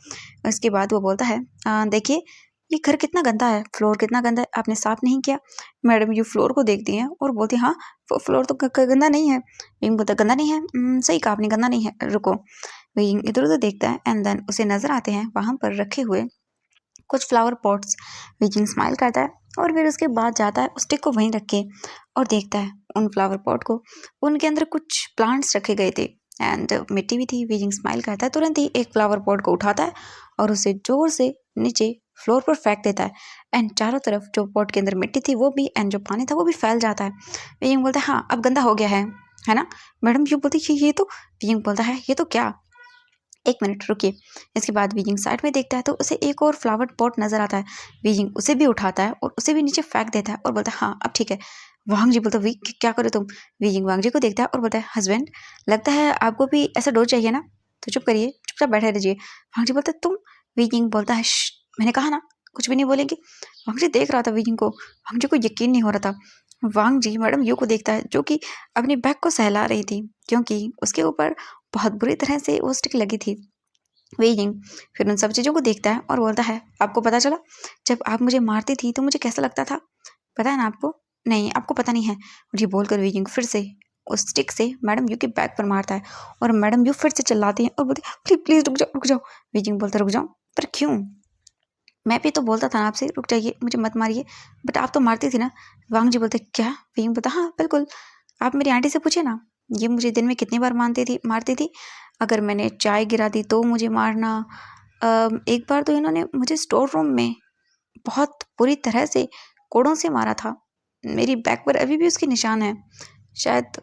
उसके बाद वो बोलता है, देखिए ये घर कितना गंदा है, फ्लोर कितना गंदा है, आपने साफ नहीं किया। मैडम यू फ्लोर को देखती हैं और बोलती हैं, हाँ फ्लोर तो गंदा नहीं है। विंग बोलता, गंदा नहीं है, सही कहा आपने, गंदा नहीं है, रुको। विंग इधर उधर देखता है एंड देन उसे नजर आते हैं वहां पर रखे हुए कुछ फ्लावर पॉट्स। विजिंग स्माइल करता है और फिर उसके बाद जाता है उस स्टिक को वहीं रख के और देखता है उन फ्लावर पॉट को, उनके अंदर कुछ प्लांट्स रखे गए थे एंड मिट्टी भी थी। विजिंग स्माइल करता है, तुरंत ही एक फ्लावर पॉट को उठाता है और उसे जोर से नीचे फ्लोर पर फेंक देता है एंड चारों तरफ जो पॉट के अंदर मिट्टी थी वो भी एंड जो पानी था वो भी फैल जाता है। विजिंग बोलता है, हाँ अब गंदा हो गया है, है ना। मैडम यू बोलती ये तो, वीइंग बोलता है ये तो क्या, एक मिनट रुकिए। इसके बाद वीइंग साइड में देखता है तो उसे एक और फ्लावर पॉट नजर आता है। वीइंग उसे भी उठाता है और उसे भी नीचे फेंक देता है और बोलता है हाँ अब ठीक है। वांग जी बोलता है क्या करो तुम। वीइंग वांग जी को देखता है और बोलता है हस्बैंड, लगता है आपको भी ऐसा डोर चाहिए ना, तो चुप करिए, चुपचाप बैठे रहिए। वांग जी बोलता है तुम। वीइंग बोलता है मैंने कहा ना कुछ भी नहीं बोलेंगे। वांग जी देख रहा था वीइंग को, वांग जी को यकीन नहीं हो रहा था। वांग जी मैडम यू को देखता है जो कि अपनी बैग को सहला रही थी, क्योंकि उसके ऊपर बहुत बुरी तरह से वो स्टिक लगी थी। वेइंग फिर उन सब चीज़ों को देखता है और बोलता है आपको पता चला जब आप मुझे मारती थी तो मुझे कैसा लगता था, पता है ना आपको। नहीं आपको पता नहीं है। और ये बोलकर वेइंग फिर से उस स्टिक से मैडम यू के बैक पर मारता है और मैडम यू फिर से चिल्लाती हैं और बोलती है प्लीज प्लीज रुक जाओ रुक जाओ। वेइंग बोलता रुक जाओ, पर क्यों, मैं भी तो बोलता था ना आपसे रुक जाइए मुझे मत मारिए, बट आप तो मारती थी ना। वांग जी बोलते क्या। वेइंग बोलता हाँ बिल्कुल, आप मेरी आंटी से पूछे ना, ये मुझे दिन में कितनी बार मारती थी। अगर मैंने चाय गिरा दी तो मुझे मारना। एक बार तो इन्होंने मुझे स्टोर रूम में बहुत बुरी तरह से कोड़ों से मारा था। मेरी बैक पर अभी भी उसके निशान हैं, शायद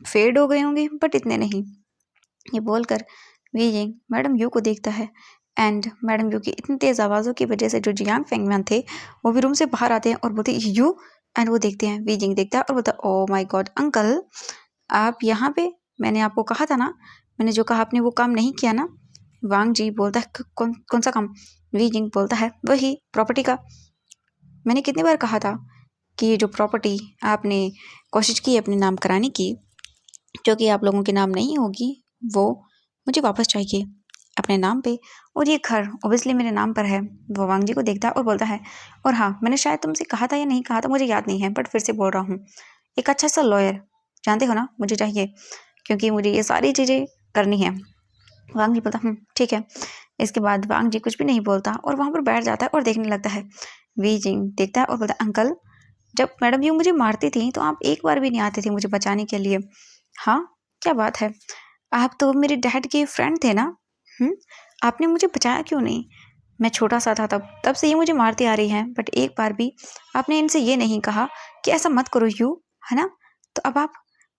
फेड हो गए होंगे बट इतने नहीं। ये बोलकर वीजिंग मैडम यू को देखता है एंड मैडम यू की इतनी तेज आवाज़ों की वजह से जो जियांग फेंगमैन थे वो भी रूम से बाहर आते हैं और बोलते यू। एंड वो देखते हैं, वीजिंग देखता है और बोलता है ओ माय गॉड अंकल, आप यहाँ पे, मैंने आपको कहा था ना, मैंने जो कहा आपने वो काम नहीं किया ना। वांग जी बोलता है कौन कौन सा काम। वीजिंग बोलता है वही प्रॉपर्टी का, मैंने कितनी बार कहा था कि ये जो प्रॉपर्टी आपने कोशिश की अपने नाम कराने की, जो कि आप लोगों के नाम नहीं होगी, वो मुझे वापस चाहिए अपने नाम पे। और ये घर ओबियसली मेरे नाम पर है। वो वांग जी को देखता है और बोलता है और हाँ मैंने शायद तुमसे कहा था या नहीं कहा था मुझे याद नहीं है, बट फिर से बोल रहा हूँ, एक अच्छा सा लॉयर जानते हो ना मुझे चाहिए, क्योंकि मुझे ये सारी चीज़ें करनी है। वांग जी बोलता ठीक है। इसके बाद वांग जी कुछ भी नहीं बोलता और वहाँ पर बैठ जाता है और देखने लगता है। वी जिंग देखता है और बोलता है अंकल, जब मैडम यू मुझे मारती थी तो आप एक बार भी नहीं आते थे मुझे बचाने के लिए। हाँ क्या बात है, आप तो मेरे डैड के फ्रेंड थे ना। आपने मुझे बचाया क्यों नहीं, मैं छोटा सा था तब तब से ये मुझे मारती आ रही हैं, बट एक बार भी आपने इनसे ये नहीं कहा कि ऐसा मत करो यू, है ना। तो अब आप,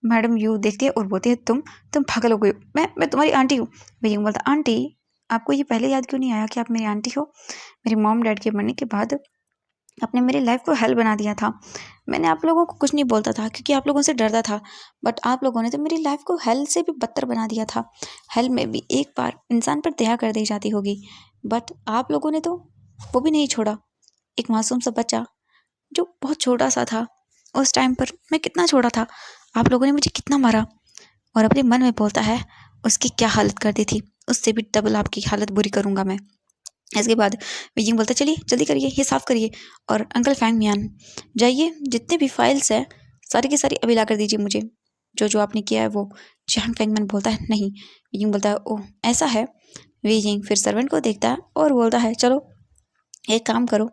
मैडम यू देखती है और बोलती है तुम पागल हो गई हो, मैं तुम्हारी आंटी हूँ। मैं यूँ बोलता आंटी, आपको ये पहले याद क्यों नहीं आया कि आप मेरी आंटी हो। मेरी मॉम डैड के मरने के बाद आपने मेरी लाइफ को हेल बना दिया था। मैंने आप लोगों को कुछ नहीं बोलता था क्योंकि आप लोगों से डरता था, बट आप लोगों ने तो मेरी लाइफ को हेल से भी बदतर बना दिया था। हेल में भी एक बार इंसान पर दया कर दी जाती होगी, बट आप लोगों ने तो वो भी नहीं छोड़ा। एक मासूम सा बच्चा जो बहुत छोटा सा था, उस टाइम पर मैं कितना छोटा था, आप लोगों ने मुझे कितना मारा। और अपने मन में बोलता है उसकी क्या हालत कर दी थी, उससे भी डबल आपकी हालत बुरी करूँगा मैं। इसके बाद बीजिंग बोलता चलिए जल्दी करिए ये साफ़ करिए, और अंकल फैंग मियान जाइए जितने भी फाइल्स हैं सारी की सारी अभी ला कर दीजिए मुझे, जो जो आपने किया है वो। जियांग फैंगमैन बोलता है नहीं। बीजिंग बोलता है ओह ऐसा है। बीजिंग फिर सर्वेंट को देखता है और बोलता है चलो एक काम करो,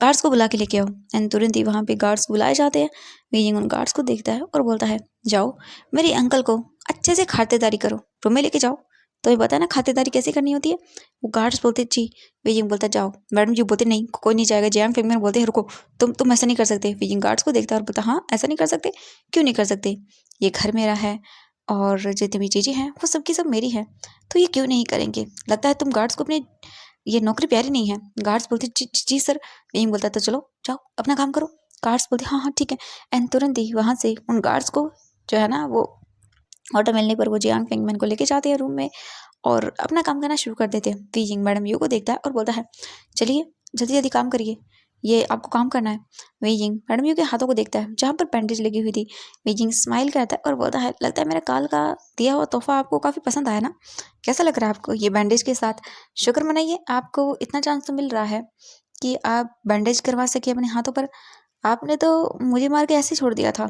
गार्ड्स को बुला के लेके आओ। एंड तुरंत ही वहाँ पे गार्ड्स बुलाए जाते हैं। बीजिंग उन गार्ड्स को देखता है और बोलता है जाओ मेरे अंकल को अच्छे से खातिरदारी करो, रूम में लेके जाओ। तो ये बता ना खातिरदारी कैसे करनी होती है। वो गार्ड्स बोलते जी। बीजिंग बोलता जाओ। मैडम जी बोलते नहीं कोई नहीं जाएगा। जियांग फेंगमैन बोलते हैं रुको, तुम ऐसा नहीं कर सकते। बीजिंग गार्ड्स को देखता है और बोलता हाँ ऐसा नहीं कर सकते, क्यों नहीं कर सकते, ये घर मेरा है और जितनी भी चीज़ें हैं वो सबकी सब मेरी है, तो ये क्यों नहीं करेंगे। लगता है तुम गार्ड्स को अपने ये नौकरी प्यारी नहीं है। गार्ड्स बोलते जी जी जी सर। यही बोलता तो चलो जाओ अपना काम करो। गार्ड्स बोलते हाँ हाँ ठीक है। एंड तुरंत ही वहाँ से उन गार्ड्स को जो है ना वो ऑर्डर मिलने पर वो जियांग फेंगमैन को लेके जाते हैं रूम में और अपना काम करना शुरू कर देते हैं। वीजिंग मैडम यू को देखता है और बोलता है चलिए जल्दी जल्दी काम करिए, ये आपको काम करना है। वीजिंग मैडम यू के हाथों को देखता है जहाँ पर बैंडेज लगी हुई थी। वीजिंग स्माइल करता है और बोलता है लगता है मेरा काल का दिया हुआ तोहफा आपको काफ़ी पसंद आया ना, कैसा लग रहा है आपको ये बैंडेज के साथ। शुक्र मनाइए आपको इतना चांस तो मिल रहा है कि आप बैंडेज करवा सके अपने हाथों पर। आपने तो मुझे मार के ऐसे ही छोड़ दिया था,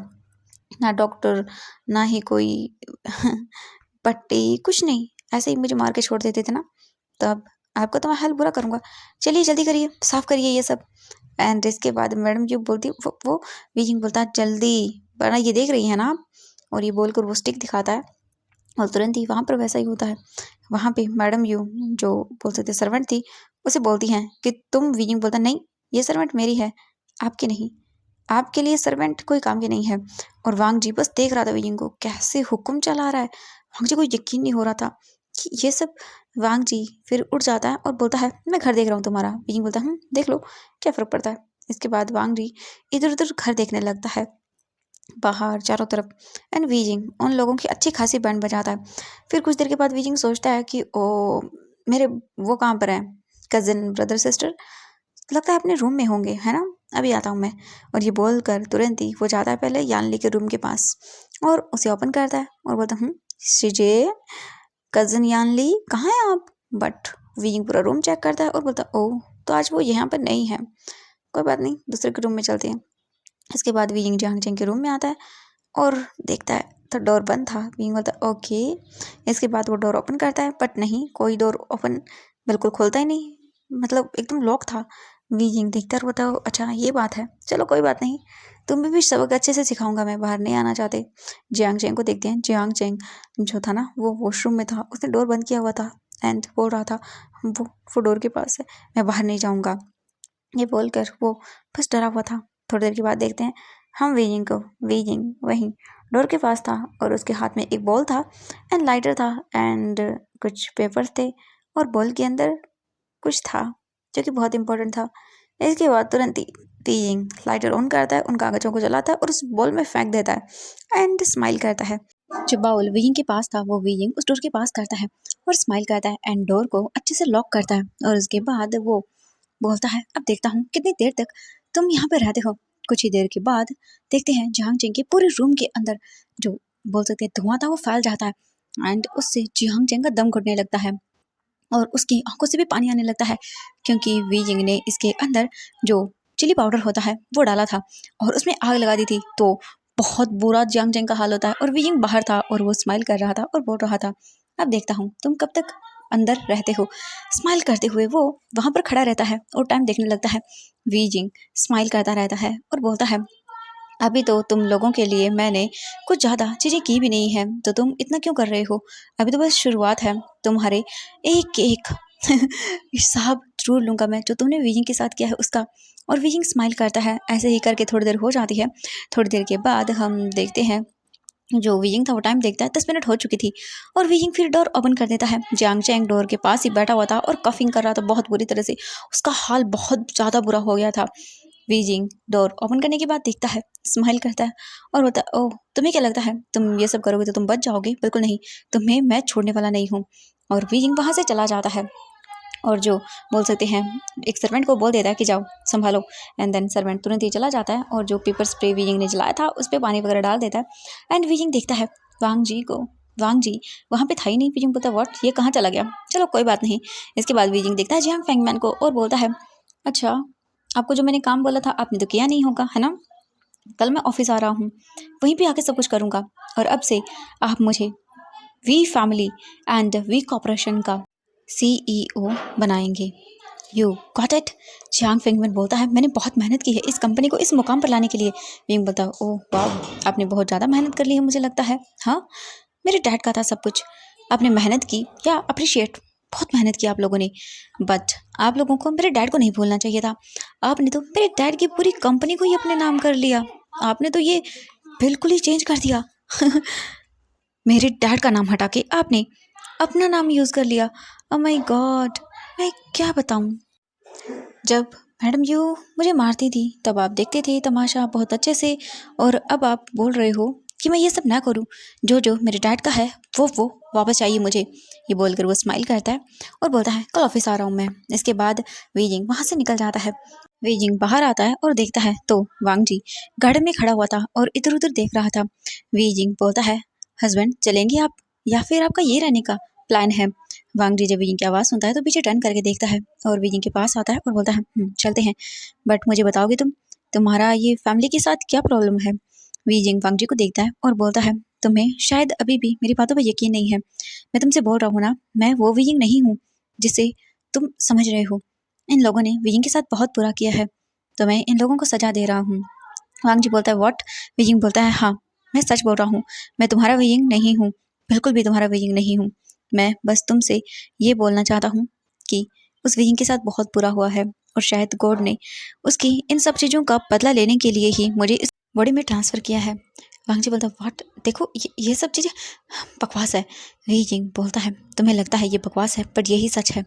ना डॉक्टर ना ही कोई पट्टी कुछ नहीं, ऐसे ही मुझे मार के छोड़ देते थे ना, तब आपका तो मैं हाल बुरा करूँगा। चलिए जल्दी करिए साफ़ करिए ये सब। एंड इसके बाद मैडम जी बोलती वो वीजिंग बोलता है जल्दी, वरना ये देख रही है ना आप। और ये बोलकर वो स्टिक दिखाता है और तुरंत ही वहाँ पर वैसा ही होता है। वहाँ पे मैडम यू जो बोल सकते सर्वेंट थी उसे बोलती हैं कि तुम। वीजिंग बोलता नहीं ये सर्वेंट मेरी है आपकी नहीं। आपके लिए सर्वेंट कोई काम की नहीं है। और वांग जी बस देख रहा था वीइंग को, कैसे हुक्म चला रहा है। वांग जी को यकीन नहीं हो रहा था कि ये सब। वांग जी फिर उठ जाता है और बोलता है, मैं घर देख रहा हूँ तुम्हारा। वीइंग बोलता है, देख लो, क्या फ़र्क पड़ता है। इसके बाद वांग जी इधर-उधर घर देखने लगता है, बाहर चारों तरफ। एंड वीजिंग उन लोगों की अच्छी खासी बैंड बजाता है। फिर कुछ देर के बाद वीजिंग सोचता है कि ओ, मेरे वो कहाँ पर हैं, कज़िन, ब्रदर, सिस्टर। लगता है अपने रूम में होंगे, है ना, अभी आता हूँ मैं। और ये बोलकर तुरंत ही वो जाता है पहले यानली के रूम के पास और उसे ओपन करता है और बोलता सीजे, कज़िन यानली, कहाँ हैं आप। बट वीइंग पूरा रूम चेक करता है और बोलता ओह, तो आज वो यहाँ पर नहीं है। कोई बात नहीं, दूसरे के रूम में चलते हैं। इसके बाद वीइंग जियांग चेंग के रूम में आता है और देखता है तो डोर बंद था। वीइंग बोलता है ओके। इसके बाद वो डोर ओपन करता है, बट नहीं, कोई डोर ओपन बिल्कुल खोलता ही नहीं, मतलब एकदम लॉक था। वीइंग देखता रहता है, अच्छा ये बात है, चलो कोई बात नहीं, तुम्हें भी सबक अच्छे से सिखाऊंगा, मैं बाहर नहीं आना चाहते। जियांग चेंग को देखते हैं। जियांग चेंग जो था ना, वो वॉशरूम में था, उसने डोर बंद किया हुआ था एंड बोल रहा था वो डोर के पास है, मैं बाहर नहीं जाऊंगा। ये बोलकर वो बस डरा हुआ था। थोड़ी देर के बाद देखते हैं हम वीजिंग को। वीजिंग वहीं डोर के पास था और उसके हाथ में एक बॉल था एंड लाइटर था एंड कुछ पेपर्स थे और बॉल के अंदर कुछ था जो कि बहुत इंपॉर्टेंट था। इसके बाद तुरंत ही वीजिंग लाइटर ऑन करता है, उन कागजों को जलाता है और उस बॉल में फेंक देता है एंड स्माइल करता है। जो बाउल वीजिंग के पास था वो वीजिंग उस डोर के पास करता है और स्माइल करता है एंड डोर को अच्छे से लॉक करता है। और उसके बाद वो बोलता है, अब देखता हूँ कितनी देर तक तुम यहाँ पे रहते हो। कुछ ही देर के बाद देखते हैं जियांग चेंग के पूरे रूम के अंदर जो बोल सकते हैं धुआं था वो फैल जाता है एंड उससे जियांग चेंग का दम घुटने लगता है और उसकी आंखों से भी पानी आने लगता है, क्योंकि वीजिंग ने इसके अंदर जो चिली पाउडर होता है वो डाला था और उसमें आग लगा दी थी। तो बहुत बुरा जियांग चेंग का हाल होता है और वीजिंग बाहर था और वो स्माइल कर रहा था और बोल रहा था, अब देखता हूँ तुम कब तक अंदर रहते हो। स्माइल करते हुए वो वहां पर खड़ा रहता है और टाइम देखने लगता है। वीजिंग स्माइल करता रहता है और बोलता है, अभी तो तुम लोगों के लिए मैंने कुछ ज़्यादा चीज़ें की भी नहीं है, तो तुम इतना क्यों कर रहे हो। अभी तो बस शुरुआत है, तुम्हारे एक एक हिसाब जरूर लूँगा मैं जो तुमने वीजिंग के साथ किया है उसका। और वीजिंग स्माइल करता है। ऐसे ही करके थोड़ी देर हो जाती है। थोड़ी देर के बाद हम देखते हैं जो वीजिंग था वो टाइम देखता है, 10 मिनट हो चुकी थी और वीजिंग फिर डोर ओपन कर देता है। जियांग चैंग डोर के पास ही बैठा हुआ था और कफिंग कर रहा था बहुत बुरी तरह से। उसका हाल बहुत ज़्यादा बुरा हो गया था। वीजिंग डोर ओपन करने के बाद देखता है, स्माइल करता है और बोलता है, ओह तुम्हें क्या लगता है तुम ये सब करोगे तो तुम बच जाओगे। बिल्कुल नहीं, तुम्हें मैं छोड़ने वाला नहीं हूँ। और वीजिंग वहाँ से चला जाता है और जो बोल सकते हैं एक सर्वेंट को बोल देता है कि जाओ संभालो। एंड देन सर्वेंट तुरंत ही चला जाता है और जो पेपर स्प्रे वीजिंग ने जलाया था उस पर पानी वगैरह डाल देता है एंड वीजिंग देखता है वांग जी को। वांग जी वहाँ पे था ही नहीं। वीजिंग बोलता है, व्हाट, ये कहाँ चला गया, चलो कोई बात नहीं। इसके बाद वीजिंग देखता है जियांग फेंगमैन को और बोलता है, अच्छा आपको जो मैंने काम बोला था आपने तो किया नहीं होगा, है ना। कल मैं ऑफिस आ रहा हूँ, वहीं पे आके सब कुछ करूँगा और अब से आप मुझे V family and V corporation का सीईओ बनाएंगे। You got it. Jiang Fengman बोलता है, मैंने बहुत मेहनत की है इस कंपनी को इस मुकाम पर लाने के लिए। विंग बोलता है, ओह वाह, आपने बहुत ज़्यादा मेहनत कर ली है मुझे लगता है। हाँ, मेरे डैड का था सब कुछ। आपने मेहनत की या अप्रिशिएट, बहुत मेहनत की आप लोगों ने। बट आप लोगों को मेरे डैड को नहीं भूलना चाहिए था। आपने तो मेरे डैड की पूरी कंपनी को ही अपने नाम कर लिया। आपने तो ये बिल्कुल ही चेंज कर दिया। मेरे डैड का नाम हटा के आपने अपना नाम यूज़ कर लिया। ओह माय गॉड, मैं क्या बताऊँ। जब मैडम यू मुझे मारती थी तब आप देखते थे तमाशा बहुत अच्छे से, और अब आप बोल रहे हो कि मैं ये सब ना करूं। जो जो मेरे डैड का है वो वापस चाहिए मुझे। ये बोलकर वो स्माइल करता है और बोलता है, कल ऑफिस आ रहा हूँ मैं। इसके बाद वीजिंग वहाँ से निकल जाता है। वीजिंग बाहर आता है और देखता है तो वांग जी गार्डन में खड़ा हुआ था और इधर उधर देख रहा था। वीजिंग बोलता है, हस्बैंड चलेंगे आप या फिर आपका ये रहने का प्लान है। वांग जी जब वीजिंग की आवाज़ सुनता है तो पीछे टर्न करके देखता है और वीजिंग के पास आता है और बोलता है, चलते हैं, बट मुझे बताओगे तुम्हारा ये फैमिली के साथ क्या प्रॉब्लम है। वीजिंग वांग जी को देखता है और बोलता है, तुम्हें शायद अभी भी मेरी बातों पर यकीन नहीं है। मैं तुमसे बोल रहा हूँ ना, मैं वो वीजिंग नहीं हूँ जिसे तुम समझ रहे हो। इन लोगों ने वीजिंग के साथ बहुत बुरा किया है तो मैं इन लोगों को सजा दे रहा हूँ। वांग जी बोलता है, व्हाट। वीजिंग बोलता है, हाँ मैं सच बोल रहा हूँ, मैं तुम्हारा वीजिंग नहीं हूँ, बिल्कुल भी तुम्हारा वीजिंग नहीं हूँ। मैं बस तुमसे ये बोलना चाहता हूँ कि उस वीजिंग के साथ बहुत बुरा हुआ है और शायद गॉड ने उसकी इन सब चीज़ों का बदला लेने के लिए ही मुझे इस बॉडी में ट्रांसफ़र किया है। वांग जी बोलता व्हाट, देखो ये सब चीज़ें बकवास है। वी जिंग बोलता है तुम्हें लगता है ये बकवास है, बट यही सच है।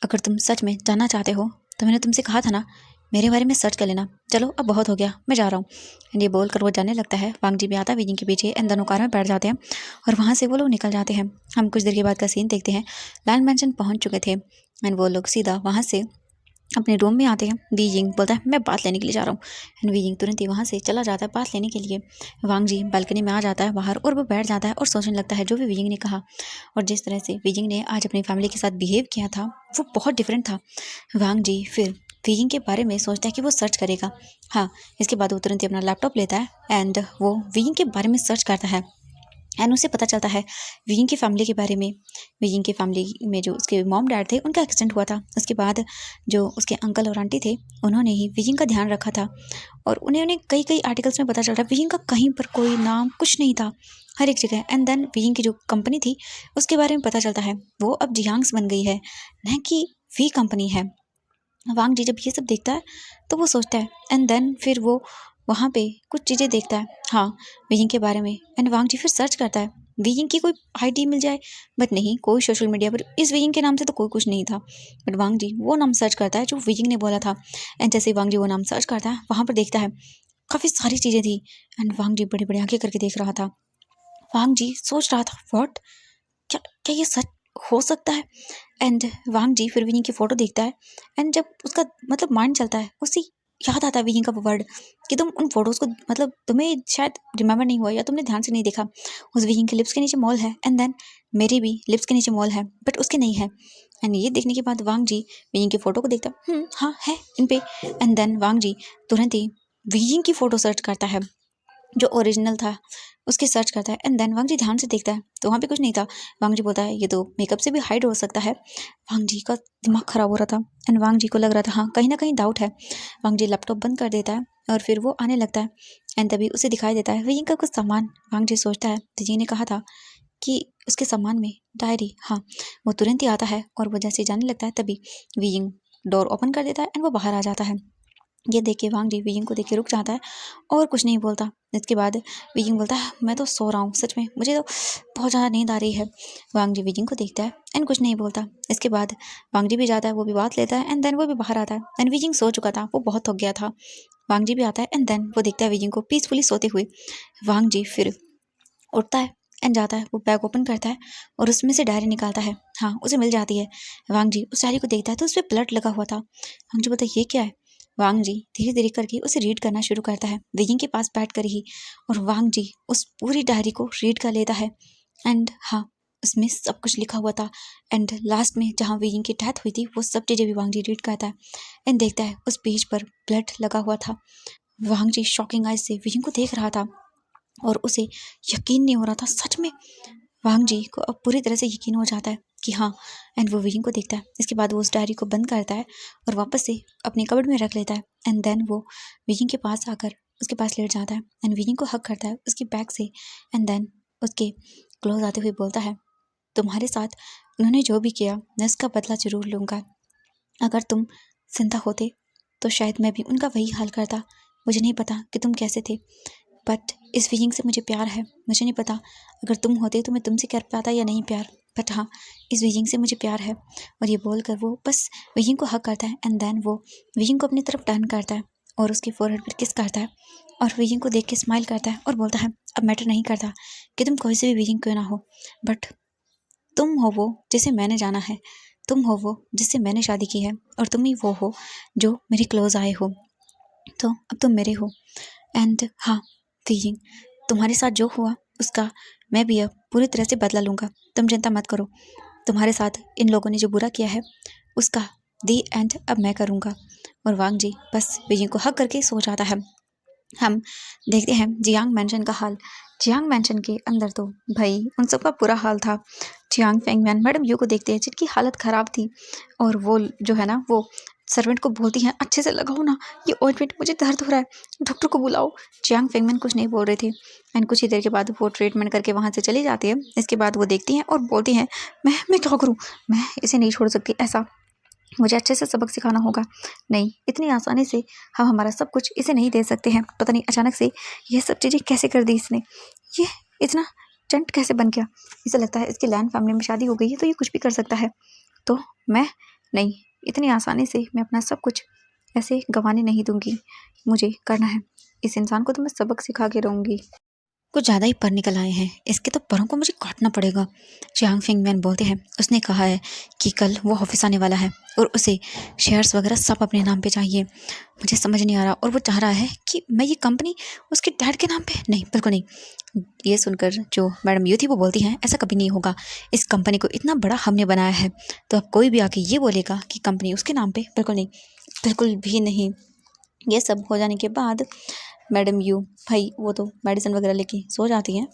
अगर तुम सच में जानना चाहते हो तो मैंने तुमसे कहा था ना, मेरे बारे में सर्च कर लेना। चलो अब बहुत हो गया, मैं जा रहा हूँ। एंड ये बोलकर वो जाने लगता है। वांग जी भी आता है वी जिंग के पीछे एंड दोनों कार में बैठ जाते हैं और वहाँ से वो लोग निकल जाते हैं। हम कुछ देर के बाद का सीन देखते हैं। लैंड मैंशन पहुँच चुके थे एंड वो लोग सीधा वहाँ से अपने रूम में आते हैं। वी जिंग बोलता है मैं बात लेने के लिए जा रहा हूँ एंड वी जिंग तुरंत ही वहाँ से चला जाता है बात लेने के लिए। वांग जी बालकनी में आ जाता है बाहर और वो बैठ जाता है और सोचने लगता है जो भी वी जिंग ने कहा और जिस तरह से वी जिंग ने आज अपनी फैमिली के साथ बिहेव किया था वो बहुत डिफरेंट था। वांग जी फिर वी जिंग के बारे में सोचता है कि वो सर्च करेगा। हाँ, इसके बाद वो तुरंत ही अपना लैपटॉप लेता है एंड वो वी जिंग के बारे में सर्च करता है एंड उसे पता चलता है विजिंग की फैमिली के बारे में। विजिंग की फैमिली में जो उसके मॉम डैड थे उनका एक्सीडेंट हुआ था। उसके बाद जो उसके अंकल और आंटी थे उन्होंने ही विजिंग का ध्यान रखा था और उन्हें कई कई आर्टिकल्स में पता चल रहा है विजिंग का कहीं पर कोई नाम कुछ नहीं था, हर एक जगह। एंड देन विजिंग की जो कंपनी थी उसके बारे में पता चलता है वो अब जियांग्स बन गई है, न कि वी कंपनी है। वांग जी जब ये सब देखता है तो वो सोचता है एंड देन फिर वो वहाँ पे कुछ चीज़ें देखता है, हाँ, विजिंग के बारे में। एंड वांग जी फिर सर्च करता है विजिंग की कोई आईडी मिल जाए, बट नहीं, कोई सोशल मीडिया पर इस विजिंग के नाम से तो कोई कुछ नहीं था। बट वांग जी वो नाम सर्च करता है जो विजिंग ने बोला था एंड जैसे वांग जी वो नाम सर्च करता है वहाँ पर देखता है काफ़ी सारी चीज़ें थी एंड वांग जी बड़ी बड़ी आंखें करके देख रहा था। वांग जी सोच रहा था व्हाट, क्या क्या ये सच हो सकता है। एंड वांग जी फिर विनी की फ़ोटो देखता है एंड जब उसका मतलब माइंड चलता है उसी याद आता है विनी का वो वर्ड कि तुम उन फोटोज़ को मतलब तुम्हें शायद रिमेंबर नहीं हुआ या तुमने ध्यान से नहीं देखा। उस विनी के लिप्स के नीचे मॉल है एंड देन मेरी भी लिप्स के नीचे मॉल है बट उसके नहीं है। एंड ये देखने के बाद वांग जी विनी की फ़ोटो को देखता है, हाँ है इन पे। एंड देन वांग जी तुरंत ही विनी की फ़ोटो सर्च करता है जो ओरिजिनल था उसकी सर्च करता है एंड देन वांग जी ध्यान से देखता है तो वहाँ पे कुछ नहीं था। वांग जी बोलता है ये तो मेकअप से भी हाइड हो सकता है। वांग जी का दिमाग खराब हो रहा था एंड वांग जी को लग रहा था हाँ कहीं ना कहीं डाउट है। वांग जी लैपटॉप बंद कर देता है और फिर वो आने लगता है एंड तभी उसे दिखाई देता है विजिंग का कुछ सामान। वांग जी सोचता है विजिंग ने कहा था कि उसके सामान में डायरी, हाँ। वो तुरंत ही आता है और वो जैसे जाने लगता है तभी विजिंग डोर ओपन कर देता है एंड वो बाहर आ जाता है। ये देख के वांग जी विजिंग को देख के रुक जाता है और कुछ नहीं बोलता। इसके बाद विजिंग बोलता है मैं तो सो रहा हूँ, सच में मुझे तो बहुत ज़्यादा नींद आ रही है। वांग जी विजिंग को देखता है एंड कुछ नहीं बोलता। इसके बाद वांग जी भी जाता है, वो भी बात लेता है एंड देन वो भी बाहर आता है एंड विजिंग सो चुका था, वो बहुत थक गया था। वांग जी भी आता है एंड देन वो देखता है विजिंग को पीसफुली सोते हुए। वांग जी फिर उठता है एंड जाता है, वो बैग ओपन करता है और उसमें से डायरी निकालता है। हाँ, उसे मिल जाती है। वांग जी उस डायरी को देखता है तो उस पर ब्लड लगा हुआ था। वांग जी बोलता है ये क्या है। वांग जी धीरे धीरे करके उसे रीड करना शुरू करता है विजिंग के पास बैठ कर ही, और वांग जी उस पूरी डायरी को रीड कर लेता है एंड हाँ, उसमें सब कुछ लिखा हुआ था एंड लास्ट में जहाँ विजिंग की डेथ हुई थी वो सब चीज़ें भी वांग जी रीड करता है एंड देखता है उस पेज पर ब्लड लगा हुआ था। वांग जी शॉकिंग आइज से विजिंग को देख रहा था और उसे यकीन नहीं हो रहा था सच में। वांग जी को अब पूरी तरह से यकीन हो जाता है कि हाँ, एंड वो विजिंग को देखता है। इसके बाद वो उस डायरी को बंद करता है और वापस से अपने कबर्ड में रख लेता है एंड देन वो विजिंग के पास आकर उसके पास लेट जाता है एंड विजिंग को हक करता है उसकी बैक से एंड देन उसके क्लोज आते हुए बोलता है तुम्हारे साथ उन्होंने जो भी किया मैं उसका बदला जरूर लूँगा। अगर तुम जिंदा होते तो शायद मैं भी उनका वही हाल करता। मुझे नहीं पता कि तुम कैसे थे, बट इस फीलिंग से मुझे प्यार है। मुझे नहीं पता अगर तुम होते तो मैं तुमसे कर पाता या नहीं प्यार, बट हाँ, इस विजिंग से मुझे प्यार है। और ये बोलकर वो बस विजिंग को हक करता है एंड देन वो विजिंग को अपनी तरफ टर्न करता है और उसके फोरहेड पर किस करता है और विजिंग को देख के स्माइल करता है और बोलता है अब मैटर नहीं करता कि तुम कोई से भी विजिंग क्यों ना हो, बट तुम हो वो जिसे मैंने जाना है, तुम हो वो जिससे मैंने शादी की है और तुम ही वो हो जो मेरे क्लोज आए हो, तो अब तुम मेरे हो। एंड हाँ विजिंग, तुम्हारे साथ जो हुआ उसका मैं भी अब पूरी तरह से बदला लूँगा, तुम चिंता मत करो। तुम्हारे साथ इन लोगों ने जो बुरा किया है उसका दी एंड अब मैं करूँगा। और वांग जी बस विजिंग को हक करके सो जाता है। हम देखते हैं जियांग मैंशन का हाल। जियांग मैंशन के अंदर तो भाई उन सबका बुरा हाल था। जियांग फेंगमैन मैडम यू को देखते हैं जिनकी हालत ख़राब थी और वो जो है ना वो सर्वेंट को बोलती हैं अच्छे से लगाओ ना ये ऑइंटमेंट, मुझे दर्द हो रहा है, डॉक्टर को बुलाओ। जियांग फेंगमैन कुछ नहीं बोल रही थी एंड कुछ ही देर के बाद वो ट्रीटमेंट करके वहाँ से चली जाती है। इसके बाद वो देखती हैं और बोलती हैं मैं क्या करूँ, मैं इसे नहीं छोड़ सकती ऐसा। मुझे अच्छे से सबक सिखाना होगा। नहीं, इतनी आसानी से हम हमारा सब कुछ इसे नहीं दे सकते हैं। पता नहीं अचानक से ये सब चीज़ें कैसे कर दी इसने। ये इतना चंट कैसे बन गया। इसे लगता है इसकी लैंड फैमिली में शादी हो गई है तो ये कुछ भी कर सकता है। तो मैं नहीं, इतनी आसानी से मैं अपना सब कुछ ऐसे गंवाने नहीं दूंगी। मुझे करना है। इस इंसान को तो मैं सबक सिखा के रहूँगी। कुछ ज़्यादा ही पर निकल आए हैं। इसके तो परों को मुझे काटना पड़ेगा। जियांग फिंगमैन बोलते हैं, उसने कहा है कि कल वो ऑफिस आने वाला है और उसे शेयर्स वगैरह सब अपने नाम पे चाहिए। मुझे समझ नहीं आ रहा और वो चाह रहा है कि मैं ये कंपनी उसके डैड के नाम पे। नहीं, बिल्कुल नहीं। ये सुनकर जो मैडम यू थी वो बोलती हैं, ऐसा कभी नहीं होगा। इस कंपनी को इतना बड़ा हमने बनाया है तो अब कोई भी आके ये बोलेगा कि कंपनी उसके नाम पे, बिल्कुल नहीं, बिल्कुल भी नहीं। ये सब हो जाने के बाद मैडम यू भाई वो तो मेडिसिन वगैरह लेके सो जाती हैं।